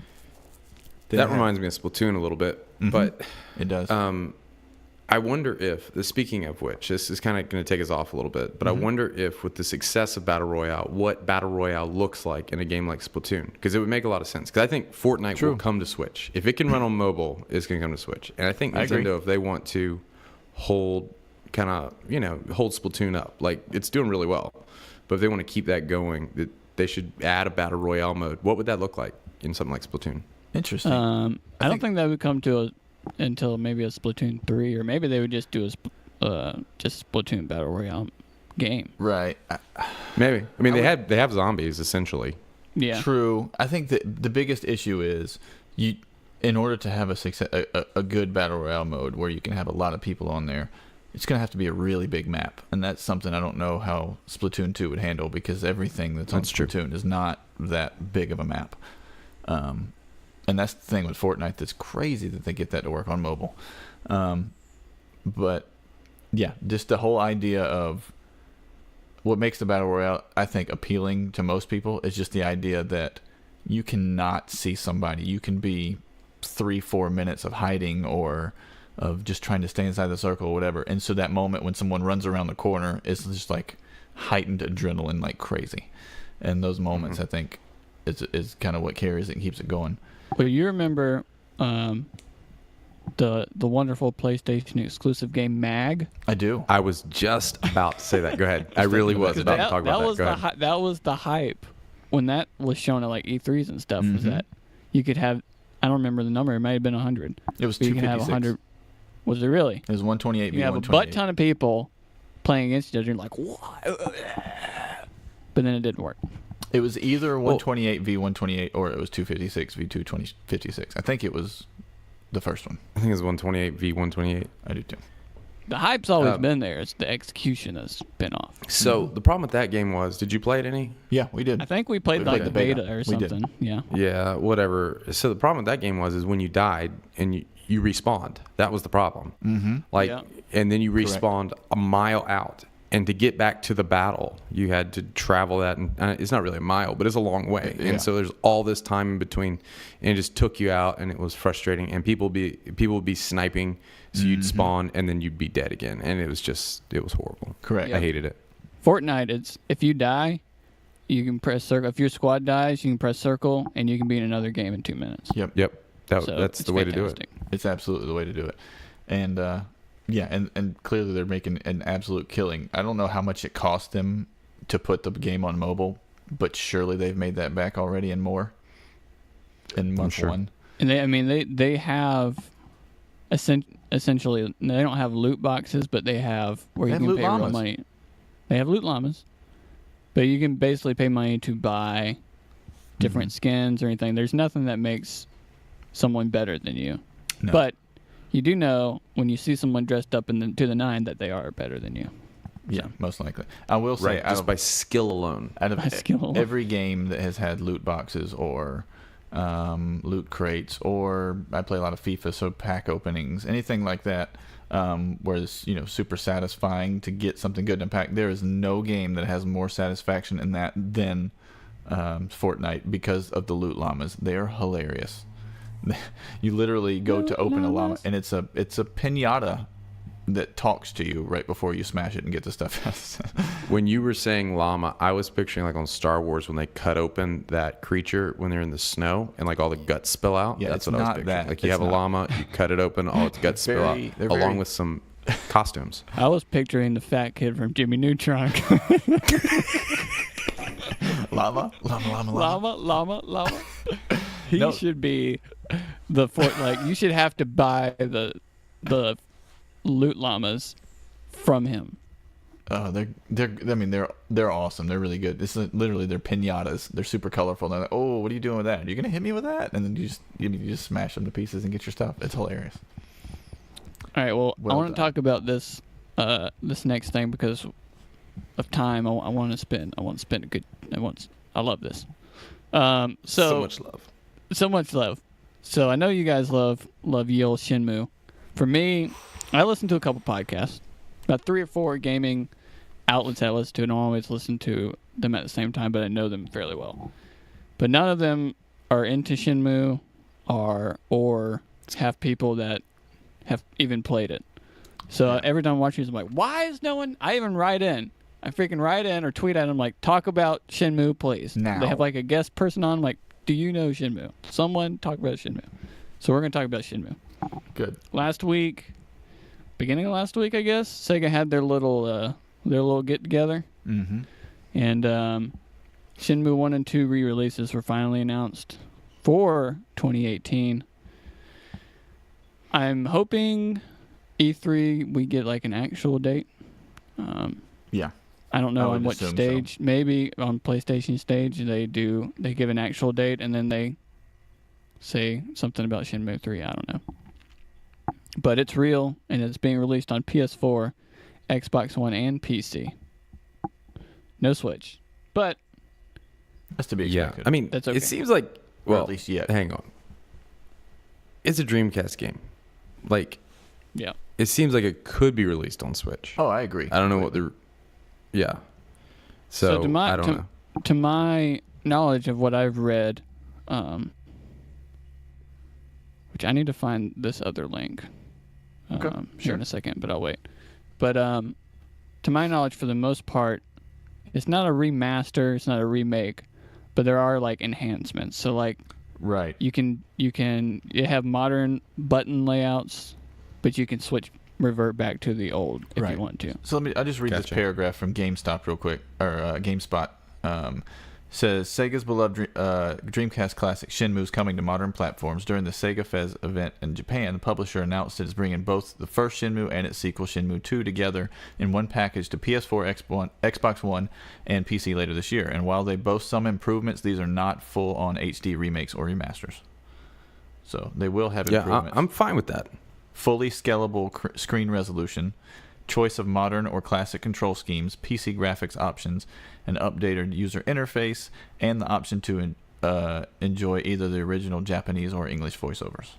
That reminds me of Splatoon a little bit, but it does. I wonder if, speaking of which, this is kind of going to take us off a little bit, but I wonder if with the success of Battle Royale, what Battle Royale looks like in a game like Splatoon, because it would make a lot of sense. Because I think Fortnite will come to Switch. If it can run on mobile, it's going to come to Switch. And I think Nintendo, if they want to hold Splatoon up, like, it's doing really well, but if they want to keep that going, they should add a Battle Royale mode. What would that look like in something like Splatoon? Interesting. I don't think that would come to until maybe a Splatoon 3, or maybe they would just do just Splatoon Battle Royale game. Right. Maybe. I mean, they have zombies essentially. Yeah. True. I think that the biggest issue is in order to have a good battle royale mode where you can have a lot of people on there, it's going to have to be a really big map, and that's something I don't know how Splatoon 2 would handle, because everything that's on Splatoon is not that big of a map. And that's the thing with Fortnite that's crazy that they get that to work on mobile. But yeah, just the whole idea of what makes the Battle Royale, I think, appealing to most people is just the idea that you cannot see somebody. You can be 3-4 minutes of hiding or of just trying to stay inside the circle or whatever. And so that moment when someone runs around the corner is just like heightened adrenaline like crazy. And those moments, I think, is kind of what carries it and keeps it going. Well, you remember the wonderful PlayStation exclusive game Mag? I do. I was just about to say that. Go ahead. I really was about to talk about that. That was the hype when that was shown at like E3s and stuff. Was that you could have? I don't remember the number. It might have been 100. It was 256. You can have 100. Was it really? It was 128 v You have a butt ton of people playing against each other. You're like, what? But then it didn't work. It was either 128 v 128 or it was 256 v 256. I think it was the first one. I think it was 128 v 128. I do too. The hype's always been there. It's the execution that's been off. So the problem with that game was, did you play it any? Yeah, we did. I think we played like the beta or We did. something. Yeah. Yeah, whatever. So the problem with that game was when you died and you respawned. That was the problem. Mm-hmm. And then you respawned a mile out. And to get back to the battle, you had to travel that, and it's not really a mile, but it's a long way. Yeah. And so there's all this time in between, and it just took you out, and it was frustrating. And people would be sniping, so you'd spawn, and then you'd be dead again, and it was horrible. Correct. Yeah. I hated it. Fortnite, it's if you die, you can press circle. If your squad dies, you can press circle, and you can be in another game in 2 minutes. Yep. So that's it's the way fantastic. to do it. It's absolutely the way to do it. And and clearly they're making an absolute killing. I don't know how much it cost them to put the game on mobile, but surely they've made that back already and more in month sure. 1. And they have essentially, they don't have loot boxes, but they have where They you have can loot pay real llamas. money. They have loot llamas, but you can basically pay money to buy different skins or anything. There's nothing that makes someone better than you. No. But you do know when you see someone dressed up to the nine that they are better than you. Yeah, most likely. I will say, Right, just by skill alone. out of By skill. every game that has had loot boxes or loot crates, or I play a lot of FIFA, so pack openings, anything like that, where it's super satisfying to get something good in a pack. There is no game that has more satisfaction in that than Fortnite because of the loot llamas. They are hilarious. You literally go to open a llama, and it's a pinata that talks to you right before you smash it and get the stuff out. When you were saying llama, I was picturing like on Star Wars when they cut open that creature when they're in the snow and like all the guts spill out. Yeah, That's it's what I was not picturing. that. Like you It's have a not. llama, you cut it open, all its guts spill out, They're along very- with some costumes. I was picturing the fat kid from Jimmy Neutron. Llama. llama. He No. should be the you should have to buy the loot llamas from him. Oh, they're awesome. They're really good. This is literally they're pinatas. They're super colorful. They're like, oh, what are you doing with that? You're gonna hit me with that, and then you just smash them to pieces and get your stuff. It's hilarious. All right, well, Well I want to done. talk about this next thing because of time. I want to spend a good. I love this. So much love. So much love. So I know you guys love ye olde Shenmue. For me, I listen to a couple podcasts, about 3 or 4 gaming outlets I listen to. I don't always listen to them at the same time, but I know them fairly well. But none of them are into Shenmue or have people that have even played it. So every time I'm watching, I'm like, why is no one? I even write in. I freaking write in or tweet at them like, talk about Shenmue, please. Now. They have like a guest person on. Like, do you know Shenmue? Someone talk about Shenmue. So we're gonna talk about Shenmue. Good. Beginning of last week, I guess, Sega had their little get together, Mm-hmm. and Shenmue 1 and 2 re-releases were finally announced for 2018. I'm hoping E3 we get like an actual date. Yeah. I don't know I would on what assume so. stage. Maybe on PlayStation stage they give an actual date and then they say something about Shenmue 3. I don't know. But it's real and it's being released on PS4, Xbox One, and PC. No Switch. But That's to be Yeah, expected. I mean, That's okay. it seems like Or well, at least yet. hang on. It's a Dreamcast game. Like, yeah. it seems like it could be released on Switch. Oh, I agree. I don't know what the. Yeah. So, I don't know. To my knowledge of what I've read, which I need to find this other link Okay, here sure. in a second, but I'll wait. But to my knowledge, for the most part, it's not a remaster, it's not a remake, but there are like enhancements. So like Right. you have modern button layouts, but you can revert back to the old if Right. you want to. So I'll just read this Gotcha. paragraph from GameStop real quick, or GameSpot. Says Sega's beloved Dreamcast classic Shenmue is coming to modern platforms. During the Sega Fest event in Japan, the publisher announced it is bringing both the first Shenmue and its sequel Shenmue 2 together in one package to PS4, Xbox One, and PC later this year. And while they boast some improvements, these are not full-on HD remakes or remasters. So they will have Yeah, improvements. I'm fine with that. Fully scalable screen resolution, choice of modern or classic control schemes, PC graphics options, an updated user interface, and the option to enjoy either the original Japanese or English voiceovers.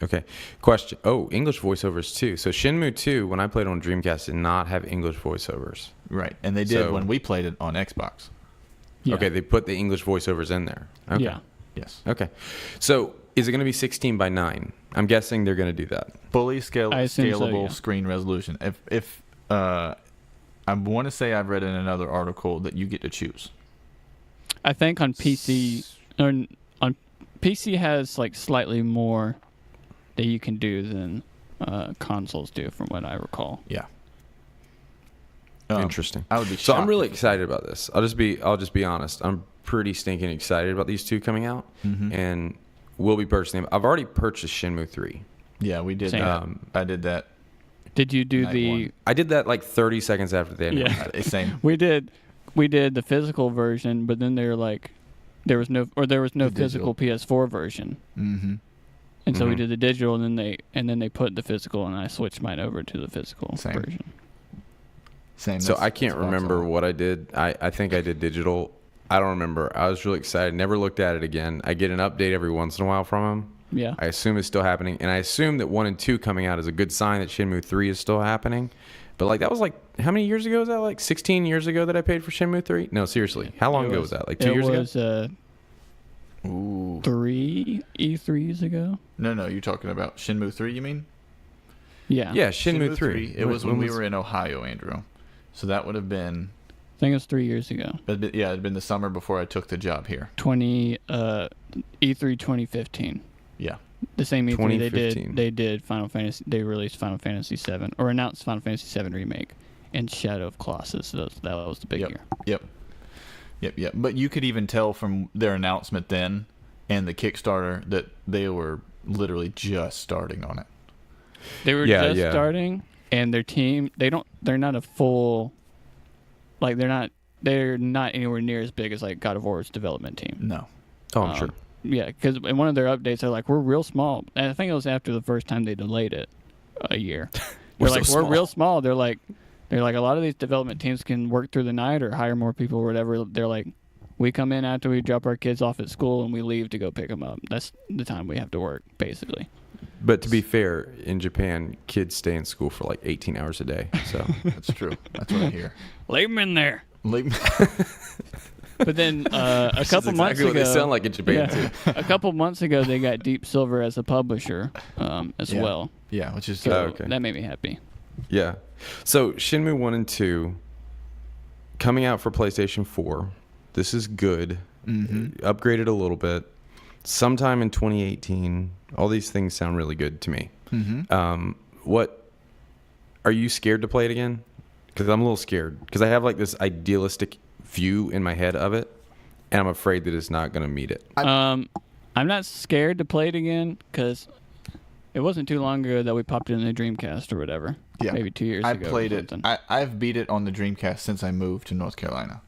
Okay. Question. Oh, English voiceovers too. So Shenmue 2, when I played on Dreamcast, did not have English voiceovers. Right, and they did So- when we played it on Xbox. Yeah. Okay, they put the English voiceovers in there. Okay. Yeah. Yes. Okay. So is it going to be 16 by 9? I'm guessing they're going to do that. Fully I assume so, scalable yeah. screen resolution. If I want to say I've read in another article that you get to choose. I think on PC, or on PC has like slightly more that you can do than consoles do, from what I recall. Yeah. Interesting. I would be So I'm shocked really if it- excited about this. I'll just be honest. I'm pretty stinking excited about these two coming out, and we'll be purchasing them. I've already purchased Shenmue 3. Yeah, we did Same. that. I did that. Did you do Night the? one. I did that like 30 seconds after they announced Yeah. it. Same. We did the physical version, but then they were like, there was no The physical PS4 version, Mm-hmm. and so we Mhm. did the digital, and then they put the physical, and I switched mine over to the physical Same. version. Same. So That's- I can't that's box remember art. what I did. I think I did digital. I don't remember. I was really excited. Never looked at it again. I get an update every once in a while from them. Yeah. I assume it's still happening, and I assume that 1 and 2 coming out is a good sign that Shenmue 3 is still happening. But like that was like how many years ago was that? Like 16 years ago that I paid for Shenmue 3? No, seriously. How long It ago was- was that? Like 2 years It ago? was Ooh. 3 E3s ago. No, you're talking about Shenmue 3, you mean? Yeah, Shenmue 3. It was when we were in Ohio, Andrew. So that would have been, I think it was 3 years ago. it'd been the summer before I took the job here. 20 E3 2015. Yeah. The same E3 they 2015. did Final Fantasy. They released Final Fantasy 7 or announced Final Fantasy 7 remake and Shadow of Colossus. So that was the big Yep. year. Yep. But you could even tell from their announcement then and the Kickstarter that they were literally just starting on it. They were Yeah, just yeah. starting, and their team they're not a full, like they're not anywhere near as big as like God of War's development team. No. Oh, I'm sure. Yeah, because in one of their updates, they're like, we're real small. And I think it was after the first time they delayed it a year. We're They're like, so we're small. real small. They're like, a lot of these development teams can work through the night or hire more people or whatever. They're like, we come in after we drop our kids off at school and we leave to go pick them up. That's the time we have to work, basically. But to be fair, in Japan, kids stay in school for like 18 hours a day. So That's true. That's what I hear. Leave them in there. Late- But then a couple That's months exactly what ago, they sound like in Japan too. a couple months ago, they got Deep Silver as a publisher as Yeah. well. yeah, which is So Oh, okay. that made me happy. Yeah. So Shenmue 1 and 2 coming out for PlayStation 4. This is good. Upgraded a little bit. Sometime in 2018. All these things sound really good to me. What are you scared to play it again? Because I'm a little scared. Because I have like this idealistic view in my head of it, and I'm afraid that it's not going to meet it. I'm not scared to play it again because it wasn't too long ago that we popped it in the Dreamcast or whatever. Yeah. Maybe 2 years I ago. played or it. something. I've beat it on the Dreamcast since I moved to North Carolina.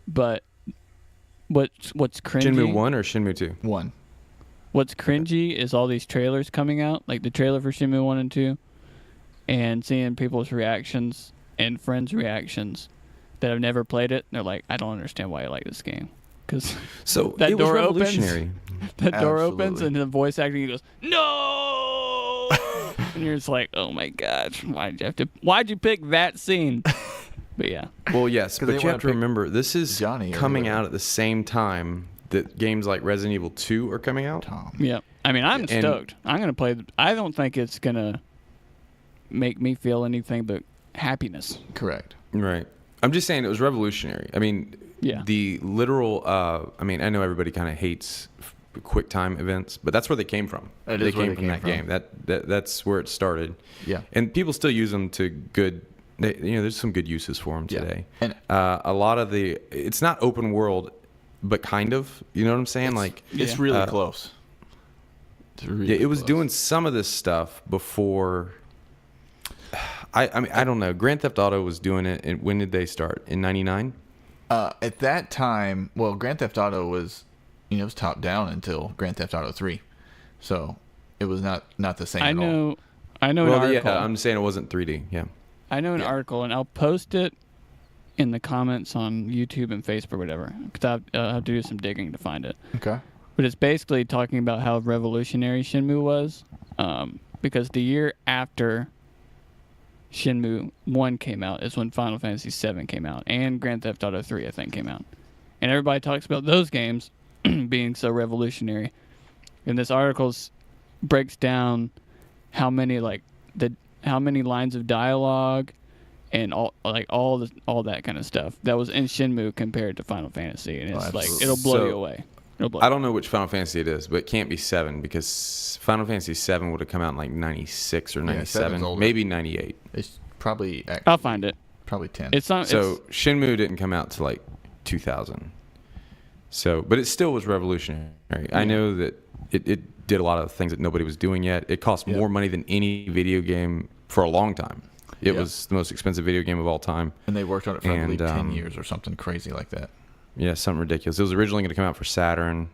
But what's cringy? Shenmue 1 or Shenmue 2? One. What's cringy is all these trailers coming out, like the trailer for Shenmue 1 and 2, and seeing people's reactions and friends' reactions that have never played it. They're like, I don't understand why you like this game. Because So That it was door opens. revolutionary. the door opens Absolutely. and the voice acting goes, no! And you're just like, oh my gosh, why'd you pick that scene? But yeah. Well, yes, 'Cause but they you wanna have to pick remember this is Johnny or coming whoever. out at the same time that games like Resident Evil 2 are coming out. Tom. Yeah. I mean, I'm And- stoked. I'm going to play. I don't think it's going to make me feel anything but happiness. Correct. Right. I'm just saying it was revolutionary. I mean, Yeah. the literal. I mean, I know everybody kind of hates quick time events, but that's where they came from. It They is where came they from came that from. game. That's where it started. Yeah. And people still use them to good. There's some good uses for them Yeah. today. And A lot of it's not open world, but kind of. You know what I'm saying? Like it's Yeah. really close. It's really yeah, it was close. doing some of this stuff before. I mean, I don't know. Grand Theft Auto was doing it. And when did they start? In '99. At that time, well, Grand Theft Auto was, it was top down until Grand Theft Auto 3, so it was not the same. I at all. know. I know an Well, article. yeah, I'm saying it wasn't 3D. Yeah. I know an article, and I'll post it in the comments on YouTube and Facebook, or whatever. Because I'll have to do some digging to find it. Okay. but it's basically talking about how revolutionary Shenmue was, because the year after Shenmue 1 came out is when Final Fantasy 7 came out, and Grand Theft Auto 3, I think, came out. And everybody talks about those games being so revolutionary. And this article breaks down how many how many lines of dialogue and all that kind of stuff that was in Shenmue compared to Final Fantasy, and it's like it'll blow you away. I don't know which Final Fantasy it is, but it can't be 7 because Final Fantasy 7 would have come out in like 96 or 97, maybe 98. It's probably I'll find it. Probably 10. It's not. So Shenmue didn't come out to like 2000. So, but it still was revolutionary. I know that it did a lot of things that nobody was doing yet. It cost more money than any video game for a long time. It was the most expensive video game of all time. And they worked on it for I believe 10 years or something crazy like that. Yeah, something ridiculous. It was originally going to come out for Saturn.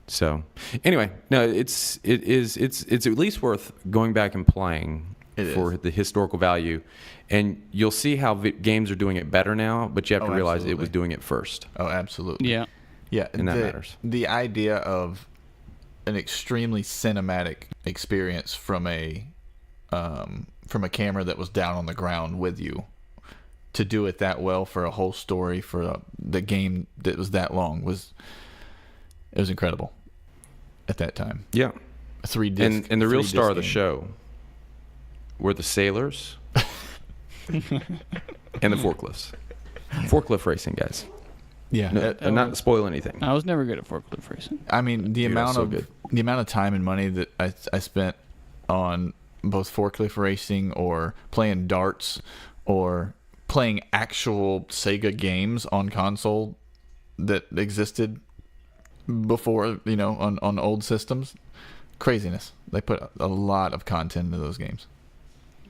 So, anyway, no, it's at least worth going back and playing for the historical value. And you'll see how games are doing it better now, but you have to realize it was doing it first. Oh, absolutely. Yeah. Yeah, and that matters. The idea of an extremely cinematic experience from a camera that was down on the ground with you, to do it that well for a whole story for the game that was that long was incredible at that time. Yeah, a 3D and the real star of the show were the sailors and the forklifts. Forklift racing, guys. Yeah, not spoil anything. I was never good at forklift racing. I mean, the amount of time and money that I spent on both forklift racing or playing darts or playing actual Sega games on console that existed before, on old systems. Craziness. They put a lot of content into those games.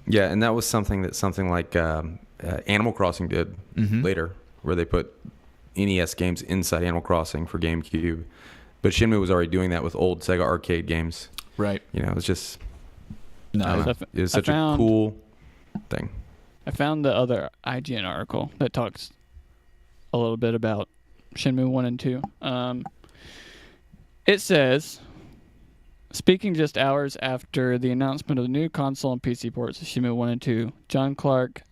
Yeah, and that was something like Animal Crossing did later, where they put NES games inside Animal Crossing for GameCube. But Shenmue was already doing that with old Sega arcade games. Right. It was just... No, it was such a cool thing. I found the other IGN article that talks a little bit about Shenmue 1 and 2. It says, speaking just hours after the announcement of the new console and PC ports of Shenmue 1 and 2, John Clark,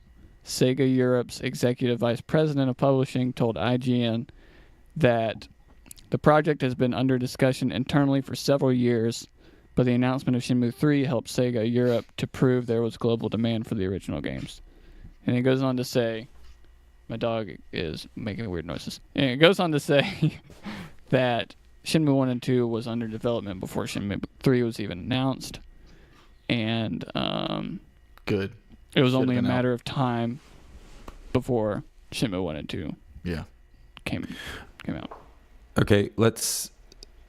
Sega Europe's executive vice president of publishing, told IGN that the project has been under discussion internally for several years, but the announcement of Shenmue 3 helped Sega Europe to prove there was global demand for the original games. And it goes on to say, my dog is making weird noises. And it goes on to say that Shenmue 1 and 2 was under development before Shenmue 3 was even announced. And good. It was only a matter of time before Shenmue 1 and 2 came out. Okay, let's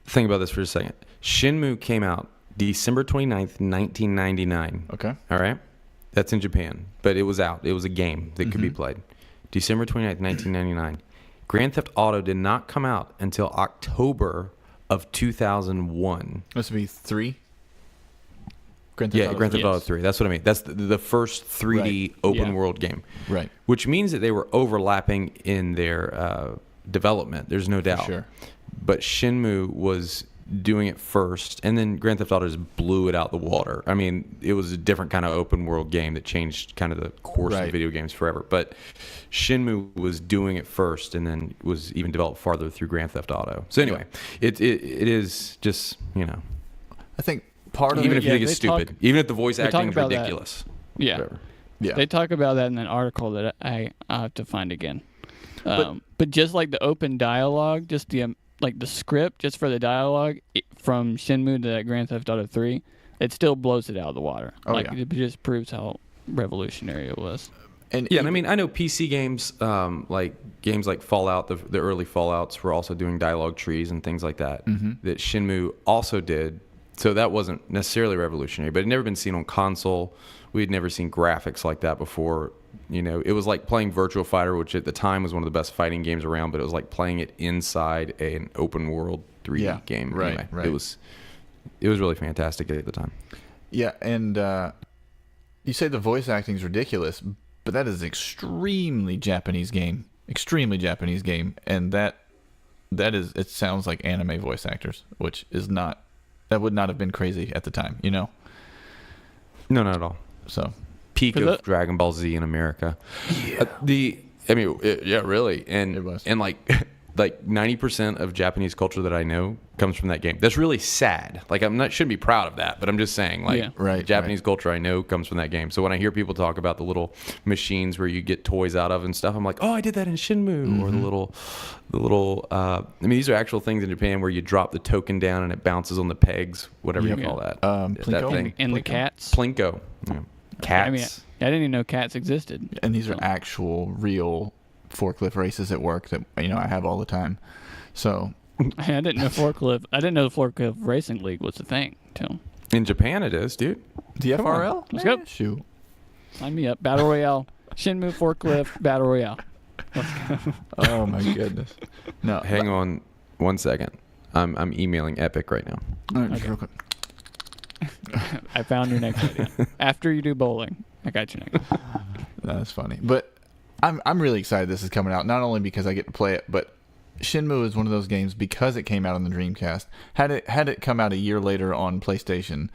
think about this for a second. Shenmue came out December 29th, 1999. Okay. All right? That's in Japan, but it was out. It was a game that could be played. December 29th, 1999. Grand Theft Auto did not come out until October of 2001. This would be 3? Grand Theft Auto 3. That's what I mean. That's the first 3D open world game. Right. Which means that they were overlapping in their development. There's no doubt. For sure. But Shenmue was doing it first, and then Grand Theft Auto just blew it out the water. I mean, it was a different kind of open world game that changed kind of the course of video games forever. But Shenmue was doing it first, and then was even developed farther through Grand Theft Auto. So anyway, it is just, I think part of even it, if you think it's stupid, even if the voice acting is ridiculous. That. Yeah. Whatever. Yeah. They talk about that in an article that I have to find again. But just like the open dialogue, just the script, just for the dialogue from Shenmue to that Grand Theft Auto 3, it still blows it out of the water. It just proves how revolutionary it was. And I mean, I know PC games, like games like Fallout, the early Fallouts were also doing dialogue trees and things like that, that Shenmue also did. So that wasn't necessarily revolutionary, but it had never been seen on console. We had never seen graphics like that before. It was like playing Virtua Fighter, which at the time was one of the best fighting games around, but it was like playing it inside an open world 3D game. Right, anyway, right. It was really fantastic at the time. Yeah, and you say the voice acting is ridiculous, but that is an extremely Japanese game, and that it sounds like anime voice actors, which is not, that would not have been crazy at the time, you know? No, not at all. So, Peak For of the- Dragon Ball Z in America. Yeah. Yeah, really. And It was. and like 90% of Japanese culture that I know comes from that game. That's really sad. Like shouldn't be proud of that, but I'm just saying like Yeah. Right, Japanese culture I know comes from that game. So when I hear people talk about the little machines where you get toys out of and stuff, I'm like, "Oh, I did that in Shenmue." Or the little I mean, these are actual things in Japan where you drop the token down and it bounces on the pegs, whatever you Yep. call that. Plinko? That thing. And the Plinko? cats. Plinko. Yeah. Cats. I mean, I didn't even know cats existed. and these are actual, real forklift races at work that, you know, I have all the time. So, I didn't know forklift. I didn't know the forklift racing league was a thing. Till In Japan it is, dude. the Come on. FRL? Let's go. Shoot. sign me up. Battle Royale. Shenmue forklift battle royale. Oh, my goodness. No. Hang on 1 second. I'm emailing Epic right now. All right, just Okay. real quick. I found your next idea. After you do bowling, I got you next. That's funny. But I'm really excited this is coming out, not only because I get to play it, but Shenmue is one of those games, because it came out on the Dreamcast. Had it come out a year later on PlayStation,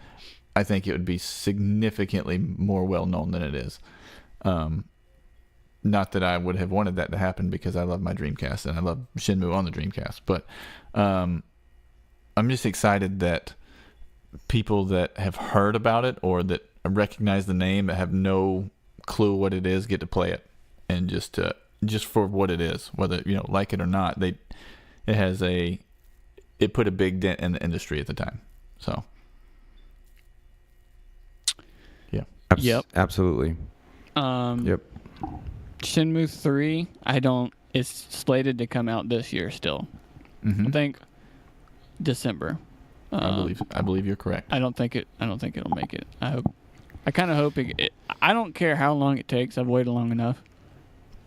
I think it would be significantly more well known than it is. Not that I would have wanted that to happen, because I love my Dreamcast and I love Shenmue on the Dreamcast, but I'm just excited that people that have heard about it or that recognize the name but have no clue what it is get to play it, and just for what it is, whether you know like it or not, it put a big dent in the industry at the time. So yeah. Yep. Absolutely. Yep. Shenmue 3, it's slated to come out this year still. Mhm. I think December. I believe you're correct. I don't think it'll make it. I kind of hope it. I don't care how long it takes. I've waited long enough.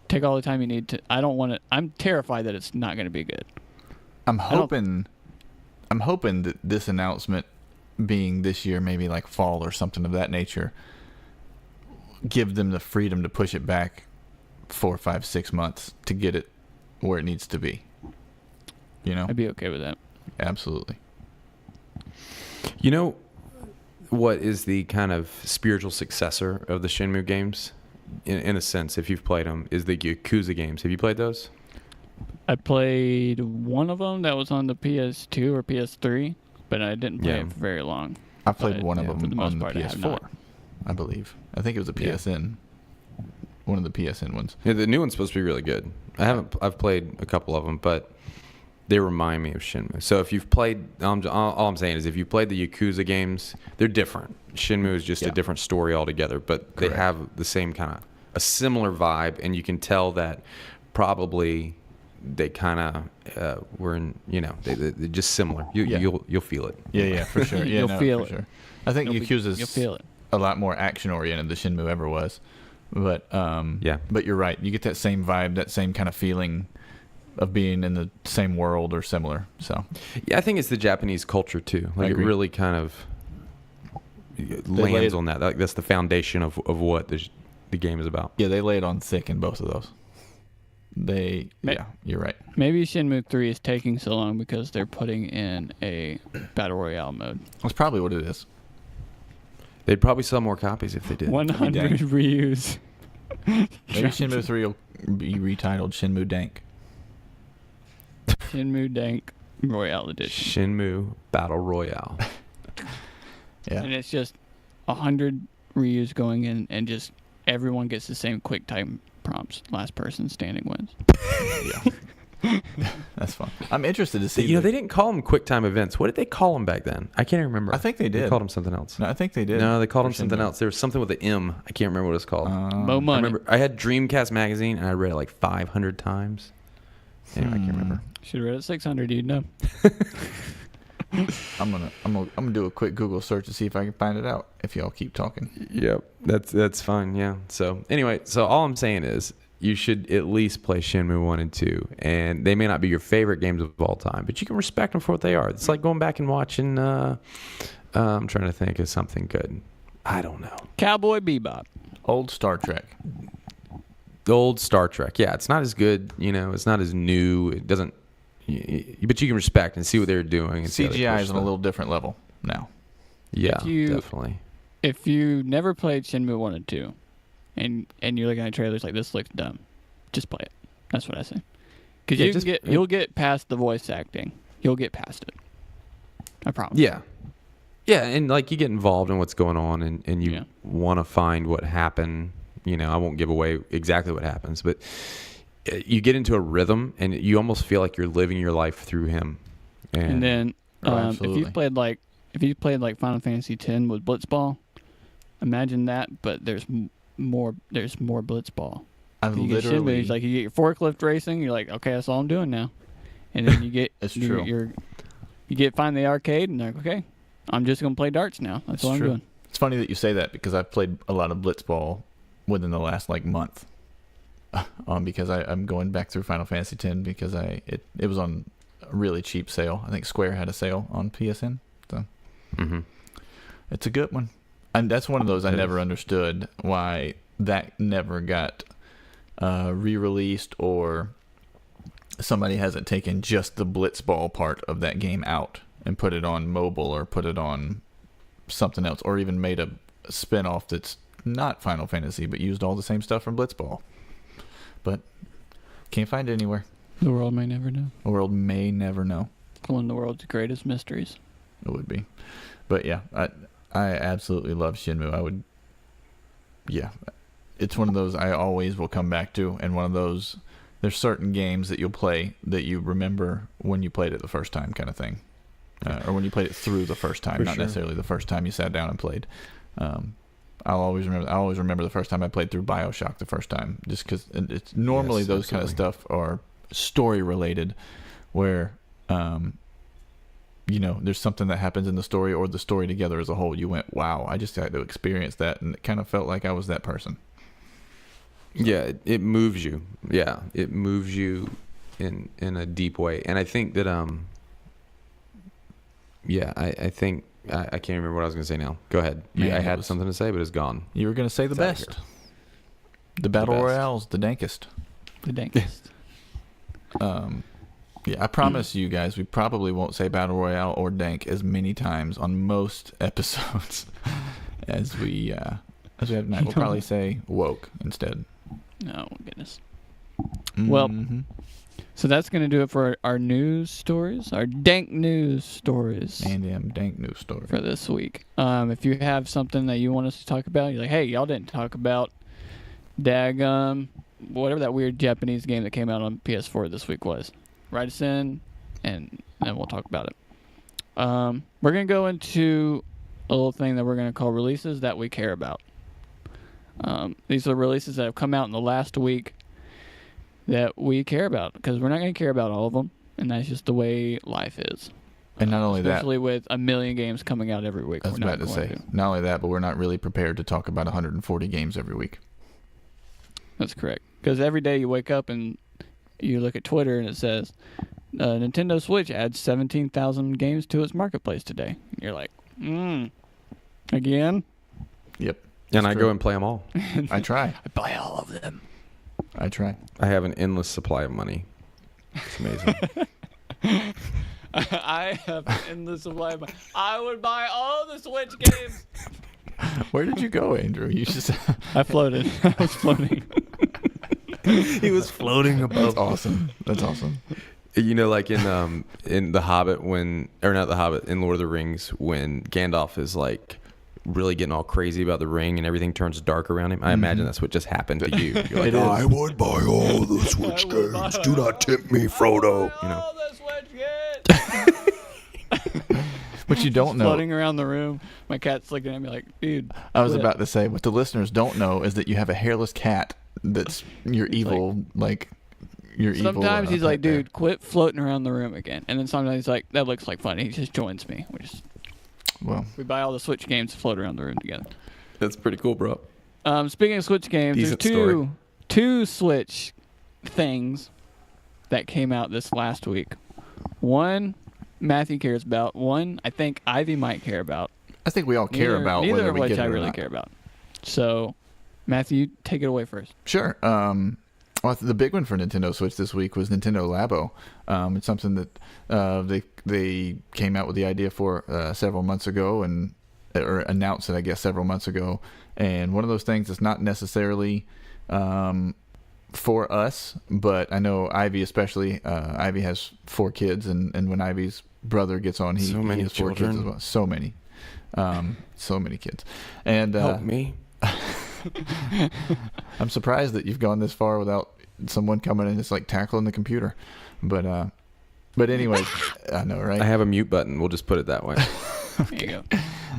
Take all the time you need to. I don't want it. I'm terrified that it's not going to be good. I'm hoping that this announcement being this year, maybe like fall or something of that nature, give them the freedom to push it back 4, 5, 6 months to get it where it needs to be. You know? I'd be okay with that. Absolutely. You know what is the kind of spiritual successor of the Shenmue games? In a sense, if you've played them, is the Yakuza games. Have you played those? I played one of them that was on the PS2 or PS3, but I didn't play Yeah. it for very long. I played But, one of yeah, them for the most on the part, I have PS4, not. I believe. I think it was a Yeah. PSN. One of the PSN ones. Yeah, the new one's supposed to be really good. I've played a couple of them, but they remind me of Shenmue. So if you've played, all I'm saying is if you've played the Yakuza games, they're different. Shenmue is just a Yeah. different story altogether, but they Correct. have the same kind of a similar vibe, and you can tell that probably they kind of were in, they're just similar. Yeah. You'll feel it. Yeah, for sure. Yeah, You'll no, feel for it. sure. I think You'll Yakuza's feel it. a lot more action oriented than Shenmue ever was. But Yeah. But you're right. You get that same vibe, that same kind of feeling of being in the same world or similar. So Yeah, I think it's the Japanese culture too. Like it agree. really kind of laid- lands on that. Like that's the foundation of what the game is about. yeah, they lay it on thick in both of those. Yeah, you're right. Maybe Shenmue 3 is taking so long because they're putting in a battle royale mode. That's probably what it is. They'd probably sell more copies if they did. 100 dang. reuse. Maybe Shenmue 3 will be retitled Shenmue Dank. Shenmue Dank Royale Edition. Shenmue Battle Royale. Yeah. And it's just 100 reuse going in, and just everyone gets the same quick time prompts. Last person standing wins. Yeah. That's fun. I'm interested to see. They didn't call them QuickTime events. What did they call them back then? I can't even remember. I think they did. They called them something else. No, I think they did. No, they called for them something Shenmue. else. There was something with an M. I can't remember what it's called. Mo I money. remember I had Dreamcast magazine and I read it like 500 times. Anyway, I can't remember. Should have read it 600. You'd know. I'm gonna do a quick Google search to see if I can find it out. If y'all keep talking. Yep, that's fine. Yeah. So anyway, all I'm saying is you should at least play Shenmue 1 and 2, and they may not be your favorite games of all time, but you can respect them for what they are. It's like going back and watching. I'm trying to think of something good. I don't know. Cowboy Bebop. Old Star Trek. The old Star Trek. Yeah, it's not as good. It's not as new. It doesn't. but you can respect and see what they're doing. And CGI is on a little different level now. Yeah, If definitely. If you never played Shenmue 1 and 2, and you're looking at trailers like this looks dumb, just play it. That's what I say. Because you'll get past the voice acting. You'll get past it. I promise. Yeah. Yeah, and like you get involved in what's going on, and you want to find what happened. You know, I won't give away exactly what happens, but you get into a rhythm, and you almost feel like you're living your life through him. And then if absolutely. you played like Final Fantasy X with Blitzball, imagine that, but there's more Blitzball. I've You get literally Shenmue, like you get your forklift racing, you're like, okay, that's all I'm doing now. And then you get It's true. you find the arcade, and they're like, okay, I'm just gonna play darts now. That's all I'm doing. It's funny that you say that because I've played a lot of Blitzball within the last like month. Because I'm going back through Final Fantasy X because it was on a really cheap sale. I think Square had a sale on PSN. So it's a good one. And that's one of those I never understood why that never got re-released, or somebody hasn't taken just the Blitzball part of that game out and put it on mobile or put it on something else, or even made a spin-off that's not Final Fantasy but used all the same stuff from Blitzball. But can't find it anywhere. The world may never know. The world may never know. One of the world's greatest mysteries. It would be. But yeah, I absolutely love Shenmue. It's one of those I always will come back to, and one of those, there's certain games that you'll play that you remember when you played it the first time, kind of thing. Or when you played it through the first time, not necessarily the first time you sat down and played. I always remember the first time I played through BioShock the first time, just because it's normally those kind of stuff are story related, where there's something that happens in the story or the story together as a whole. You went, wow, I just had to experience that, and it kind of felt like I was that person. Yeah, it moves you. Yeah, it moves you in a deep way, and I think that I think I can't remember what I was going to say now. Go ahead. Man, I had something to say, but it's gone. You were going to say the best. The battle royales, the dankest. The dankest. I promise you guys, we probably won't say battle royale or dank as many times on most episodes as we have tonight. We'll probably say woke instead. Oh goodness. Well, so that's going to do it for our news stories, our dank news stories. And damn dank news story for this week. If you have something that you want us to talk about, you're like, hey, y'all didn't talk about whatever that weird Japanese game that came out on PS4 this week was. Write us in, and we'll talk about it. We're going to go into a little thing that we're going to call releases that we care about. These are releases that have come out in the last week that we care about, because we're not going to care about all of them, and that's just the way life is. And not only especially with a million games coming out every week. I was about to say, not only that, but we're not really prepared to talk about 140 games every week. That's correct. Because every day you wake up and you look at Twitter and it says, Nintendo Switch adds 17,000 games to its marketplace today. And you're like, again? Yep. And I go and play them all. I try. I buy all of them. I try. I have an endless supply of money. It's amazing. I have an endless supply of money. I would buy all the Switch games. Where did you go, Andrew? You just I floated. I was floating. He was floating above. That's awesome. That's awesome. You know, like in The Hobbit, in Lord of the Rings, when Gandalf is like really getting all crazy about the ring and everything turns dark around him. I imagine that's what just happened to you. You're like, I would buy all the Switch games. Do not tempt me, Frodo. You know. All the Switch games. What you don't know. Floating around the room. My cat's looking at me like, dude. I was about to say, what the listeners don't know is that you have a hairless cat that's your evil, your evil. Sometimes he's like, pet dude, quit floating around the room again. And then sometimes he's like, that looks like fun. He just joins me. We buy all the Switch games to float around the room together. That's pretty cool, bro. Speaking of Switch games, Decent there's two Switch things that came out this last week. One Matthew cares about. One I think Ivy might care about. I think we all care about neither whether of we which get it I or really not. care about. So, Matthew, take it away first. Sure. Well, the big one for Nintendo Switch this week was Nintendo Labo. It's something that they came out with the idea for several months ago, or announced it, I guess, several months ago. And one of those things that's not necessarily for us, but I know Ivy especially. Ivy has 4 kids, and when Ivy's brother gets on, he has 4 kids as well. So many kids. And help me. I'm surprised that you've gone this far without someone coming in and just like tackling the computer. But anyway, I know, right? I have a mute button. We'll just put it that way. There you go.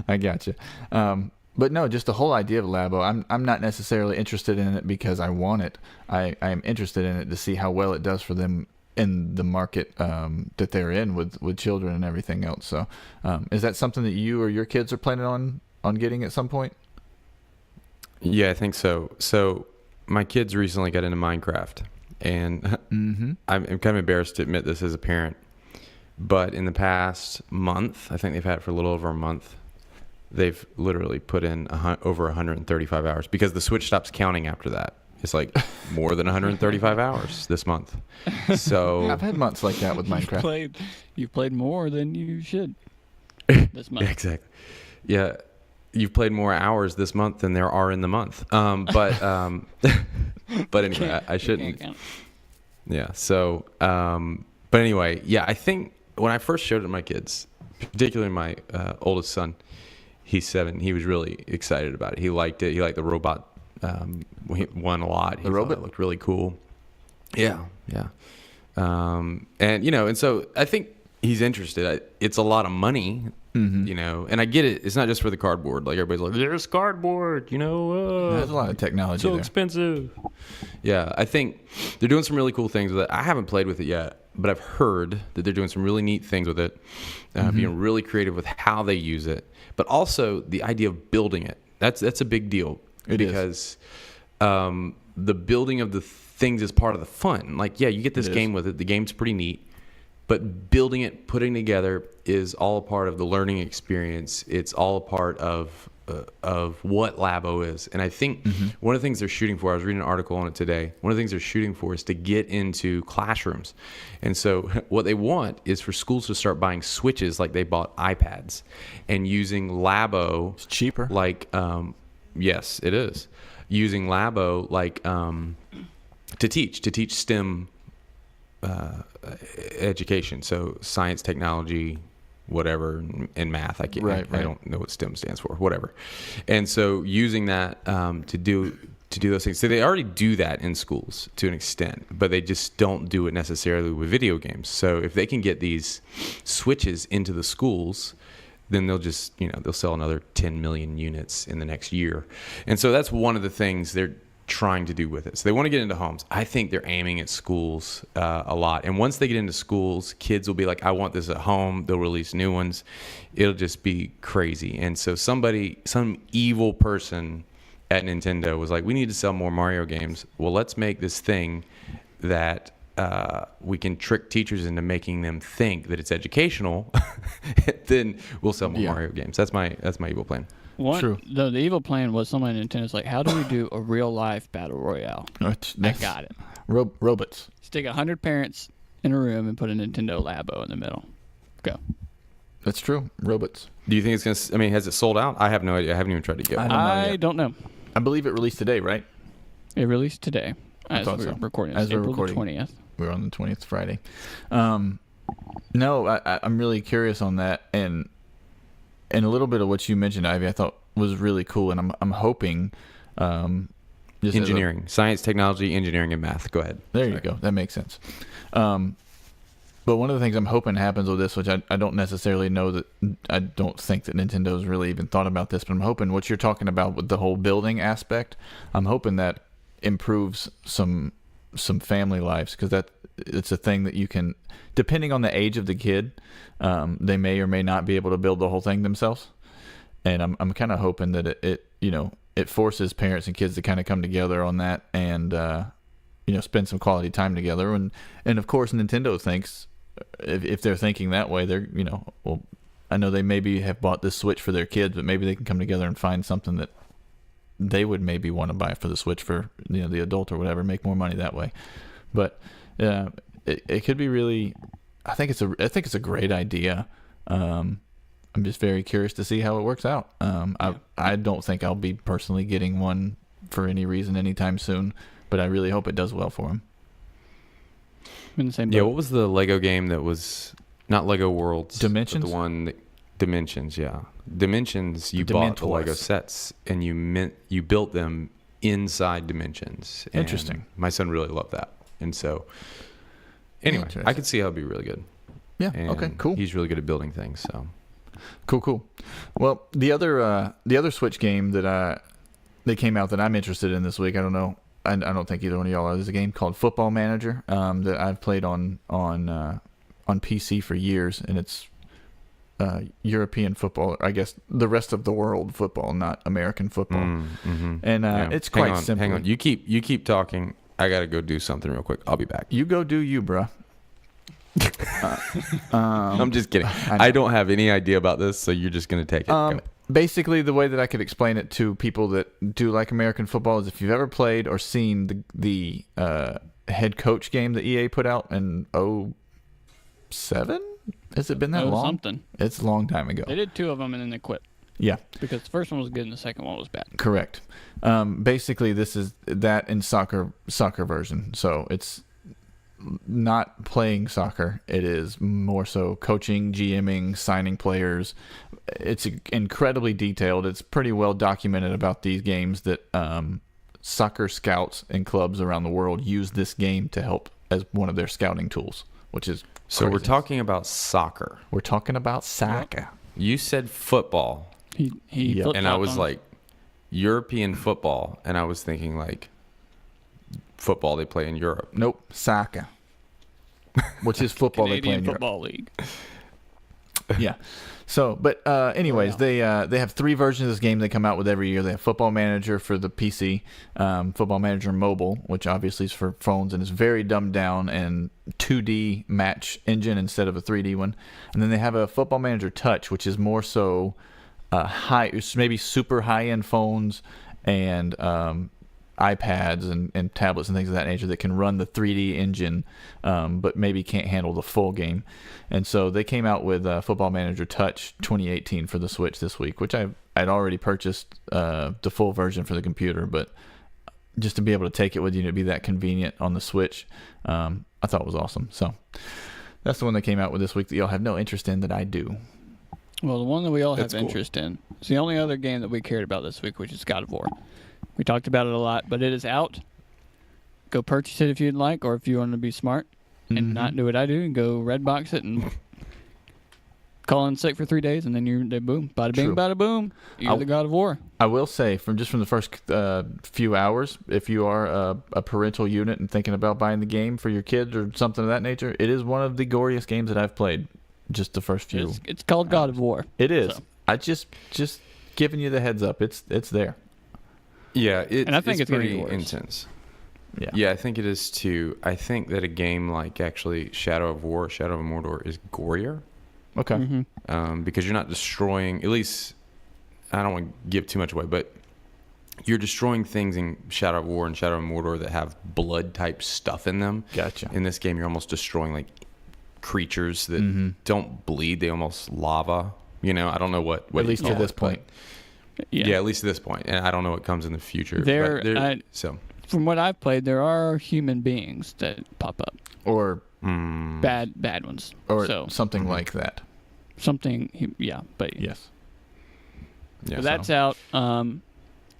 I gotcha. But no, just the whole idea of Labo, I'm not necessarily interested in it because I want it. I am interested in it to see how well it does for them in the market that they're in with children and everything else. So is that something that you or your kids are planning on getting at some point? Yeah, I think so. So my kids recently got into Minecraft, and I'm kind of embarrassed to admit this as a parent, but in the past month, I think they've had it for a little over a month, they've literally put in over 135 hours because the Switch stops counting after that. It's like more than 135 hours this month. So I've had months like that with Minecraft. You've played more than you should this month. Exactly. Yeah. You've played more hours this month than there are in the month. But anyway, I shouldn't. Yeah. So, but anyway, yeah, I think when I first showed it to my kids, particularly my oldest son, he's 7. He was really excited about it. He liked it. He liked the robot. He won a lot. The robot looked really cool. Yeah. Yeah. And so I think he's interested. It's a lot of money. And I get it. It's not just for the cardboard. Like everybody's like, there's cardboard, There's a lot of technology so there. expensive. Yeah, I think they're doing some really cool things with it. I haven't played with it yet, but I've heard that they're doing some really neat things with it, being really creative with how they use it, but also the idea of building it. That's a big deal. Because the building of the things is part of the fun. Like, yeah, you get this game with it. The game's pretty neat. But building it, putting together is all a part of the learning experience. It's all a part of what Labo is. And I think one of the things they're shooting for, I was reading an article on it today, one of the things they're shooting for is to get into classrooms. And so what they want is for schools to start buying Switches like they bought iPads and using Labo. It's cheaper. Like, yes, it is. Using Labo like to teach STEM education, so science, technology, whatever, and math. I don't know what STEM stands for, whatever. And so using that to do those things. So they already do that in schools to an extent, but they just don't do it necessarily with video games. So if they can get these Switches into the schools, then they'll just they'll sell another 10 million units in the next year. And so that's one of the things they're trying to do with it. So they want to get into homes. I think they're aiming at schools a lot. And once they get into schools, kids will be like, I want this at home. They'll release new ones. It'll just be crazy. And so some evil person at Nintendo was like, we need to sell more Mario games. Well, let's make this thing that we can trick teachers into making them think that it's educational. Then we'll sell more Mario games. That's my evil plan. True. The evil plan was someone at Nintendo's like, how do we do a real life battle royale? I got it. Robots. Stick 100 parents in a room and put a Nintendo Labo in the middle. Go. That's true. Robots. Do you think it's going to, has it sold out? I have no idea. I haven't even tried to get one. I don't know. I believe it released today, right? It released today. As we're recording. As we're recording. The 20th. We're on the 20th Friday. No, I'm really curious on that. And a little bit of what you mentioned, Ivy, I thought was really cool. And I'm hoping... just engineering. Science, technology, engineering, and math. Go ahead. There you go. That makes sense. But one of the things I'm hoping happens with this, which I don't necessarily know that... I don't think that Nintendo's really even thought about this, but I'm hoping what you're talking about with the whole building aspect, I'm hoping that improves some family lives, because it's a thing that you can, depending on the age of the kid, they may or may not be able to build the whole thing themselves. And I'm kind of hoping that it forces parents and kids to kind of come together on that and spend some quality time together. And of course Nintendo thinks, if they're thinking that way, they're I know they maybe have bought this Switch for their kids, but maybe they can come together and find something that they would maybe want to buy it for the Switch for the adult or whatever, make more money that way. But it could be really. I think it's a great idea. I'm just very curious to see how it works out. I don't think I'll be personally getting one for any reason anytime soon, but I really hope it does well for him. In the same Yeah, boat. what was the Lego game that was not Lego Worlds? Dimensions? But the one that, Dimensions, yeah. Dimensions, you bought the Lego Dementors. sets and you built them inside Dimensions. And Interesting. my son really loved that. And so, anyway, Interesting. I could see how it'd be really good. Yeah. And Okay. Cool. He's really good at building things, so. Cool. Well, the other Switch game that came out that I'm interested in this week, I don't know. I don't think either one of y'all are. There's a game called Football Manager that I've played on PC for years, and it's European football. I guess the rest of the world football, not American football. And it's quite simple. Hang on. You keep talking. I gotta go do something real quick. I'll be back. You go do you, bruh. I'm just kidding. I don't have any idea about this, so you're just gonna take it. Go. Basically, the way that I could explain it to people that do like American football is if you've ever played or seen the head coach game that EA put out in 2007? Has it been that long? Something. It's a long time ago. They did 2 of them and then they quit Yeah, because the first one was good and the second one was bad. correct. Basically, this is that in soccer version. So it's not playing soccer. It is more so coaching, GMing, signing players. It's incredibly detailed. It's pretty well documented about these games that soccer scouts and clubs around the world use this game to help as one of their scouting tools, which is So we're crazy. talking about soccer. We're talking about soccer. You said football, He Yep. flip-flopped and I was on like, European football, and I was thinking like football they play in Europe. Nope, soccer. Which is football they play Canadian in Europe. Football League. Yeah. So, but anyways, they have 3 versions of this game they come out with every year. They have Football Manager for the PC, Football Manager Mobile, which obviously is for phones and is very dumbed down and 2D match engine instead of a 3D one. And then they have a Football Manager Touch, which is more so maybe super high-end phones and iPads and tablets and things of that nature that can run the 3D engine, but maybe can't handle the full game. And so they came out with Football Manager Touch 2018 for the Switch this week, which I'd already purchased the full version for the computer, but just to be able to take it with you and to be that convenient on the Switch, I thought was awesome. So that's the one that came out with this week that y'all have no interest in that I do. Well, the one that we all have That's cool. interest in is the only other game that we cared about this week, which is God of War. We talked about it a lot, but it is out. Go purchase it if you'd like, or if you want to be smart and not do what I do and go Redbox it and call in sick for 3 days, and then boom, bada bing, True. bada boom. You're the God of War. I will say, from the first few hours, if you are a parental unit and thinking about buying the game for your kids or something of that nature, it is one of the goriest games that I've played. Just the first few. It's called God of War. It is. So. I just giving you the heads up. It's there. Yeah, And I think it's gonna pretty get worse. intense. Yeah. Yeah, I think it is too. I think that a game like actually Shadow of Mordor is gorier Okay. Mm-hmm. because you're not destroying. At least I don't want to give too much away, but you're destroying things in Shadow of War and Shadow of Mordor that have blood type stuff in them. Gotcha. In this game, you're almost destroying like creatures that don't bleed; they almost lava. You know, I don't know what At least you to call this it, but- point. Yeah, at least to this point, and I don't know what comes in the future. So From what I've played, there are human beings that pop up. Or Bad ones. or so something like that. something, yeah. But Yes. yeah, so that's out.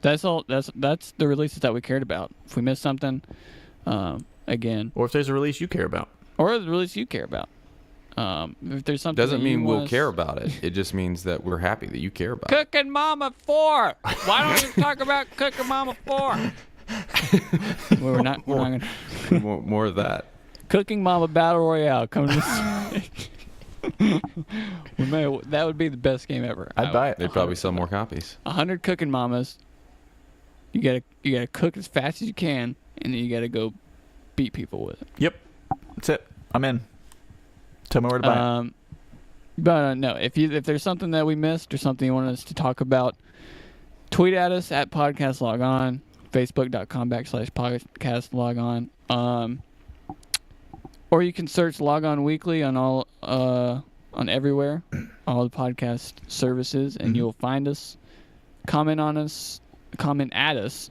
That's all. That's the releases that we cared about. If we missed something, again, Or if there's a release you care about. or the release you care about. If there's something doesn't that you mean we'll want us- care about it. It just means that we're happy that you care about it. Cooking Mama 4. Why don't you talk about Cooking Mama 4? We're not gonna. more of that. Cooking Mama Battle Royale coming to that would be the best game ever. I'd buy it. They'd probably sell more copies. 100 cooking mamas. You gotta cook as fast as you can, and then you gotta go beat people with it. Yep. That's it. I'm in. Tell me where to buy it. But no, if there's something that we missed or something you want us to talk about, Tweet at us at podcast log on, facebook.com/podcast log on. Or you can search Log On Weekly on all on everywhere, all the podcast services, and you'll find us. Comment at us,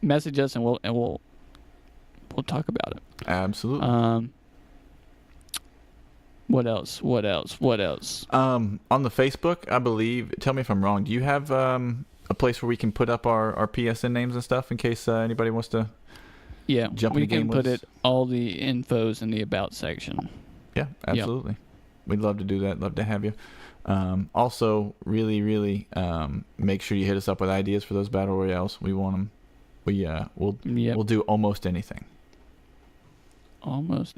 message us, and we'll talk about it. Absolutely. What else? On the Facebook, I believe. Tell me if I'm wrong. Do you have a place where we can put up our PSN names and stuff in case anybody wants to? Yeah, jump we in the game can with put us? it all the infos in the about section. Yeah, absolutely. We'd love to do that. Love to have you. Also, really, make sure you hit us up with ideas for those battle royales. We want them. We'll do almost anything. Almost.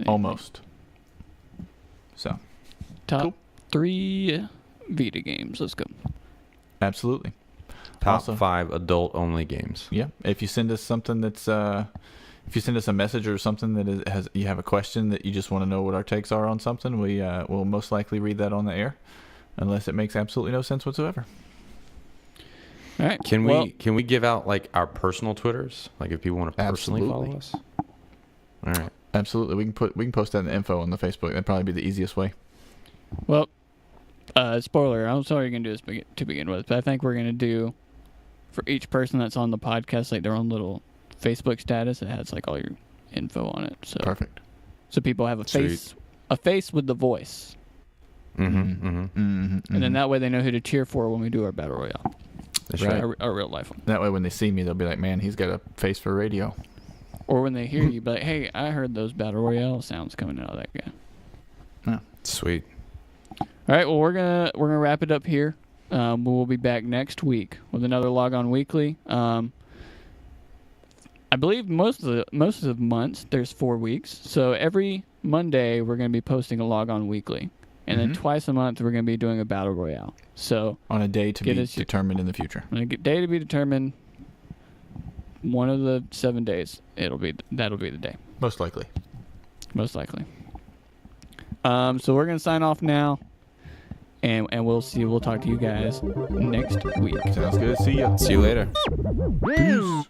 So, top cool. 3 Vita games. Let's go. Absolutely. Top Also, 5 adult-only games. Yeah. If you send us something that's, if you send us a message or something that you have a question that you just want to know what our takes are on something, we will most likely read that on the air, unless it makes absolutely no sense whatsoever. All right. Can we give out like our personal Twitters? Like if people want to personally follow us? All right. Absolutely. We can post that in the info on the Facebook. That'd probably be the easiest way. Well, spoiler. I'm sorry you're going to do this to begin with, but I think we're going to do, for each person that's on the podcast, like their own little Facebook status. It has like all your info on it. So Perfect. So people have a face with the voice. And then that way they know who to cheer for when we do our Battle Royale. That's Right. right. Our real life one. That way when they see me, they'll be like, man, he's got a face for radio. Or when they hear you, be like, hey, I heard those Battle Royale sounds coming out of that guy. Yeah. Sweet. All right, well, we're gonna wrap it up here. We'll be back next week with another Log On Weekly. I believe most of the months there's 4 weeks, so every Monday we're gonna be posting a Log On Weekly, and then twice a month we're gonna be doing a Battle Royale. So on a day to be determined in the future. on a day to be determined. One of the 7 days, that'll be the day. Most likely. So we're gonna sign off now, and we'll talk to you guys next week. Sounds good. See ya. See you later. Peace.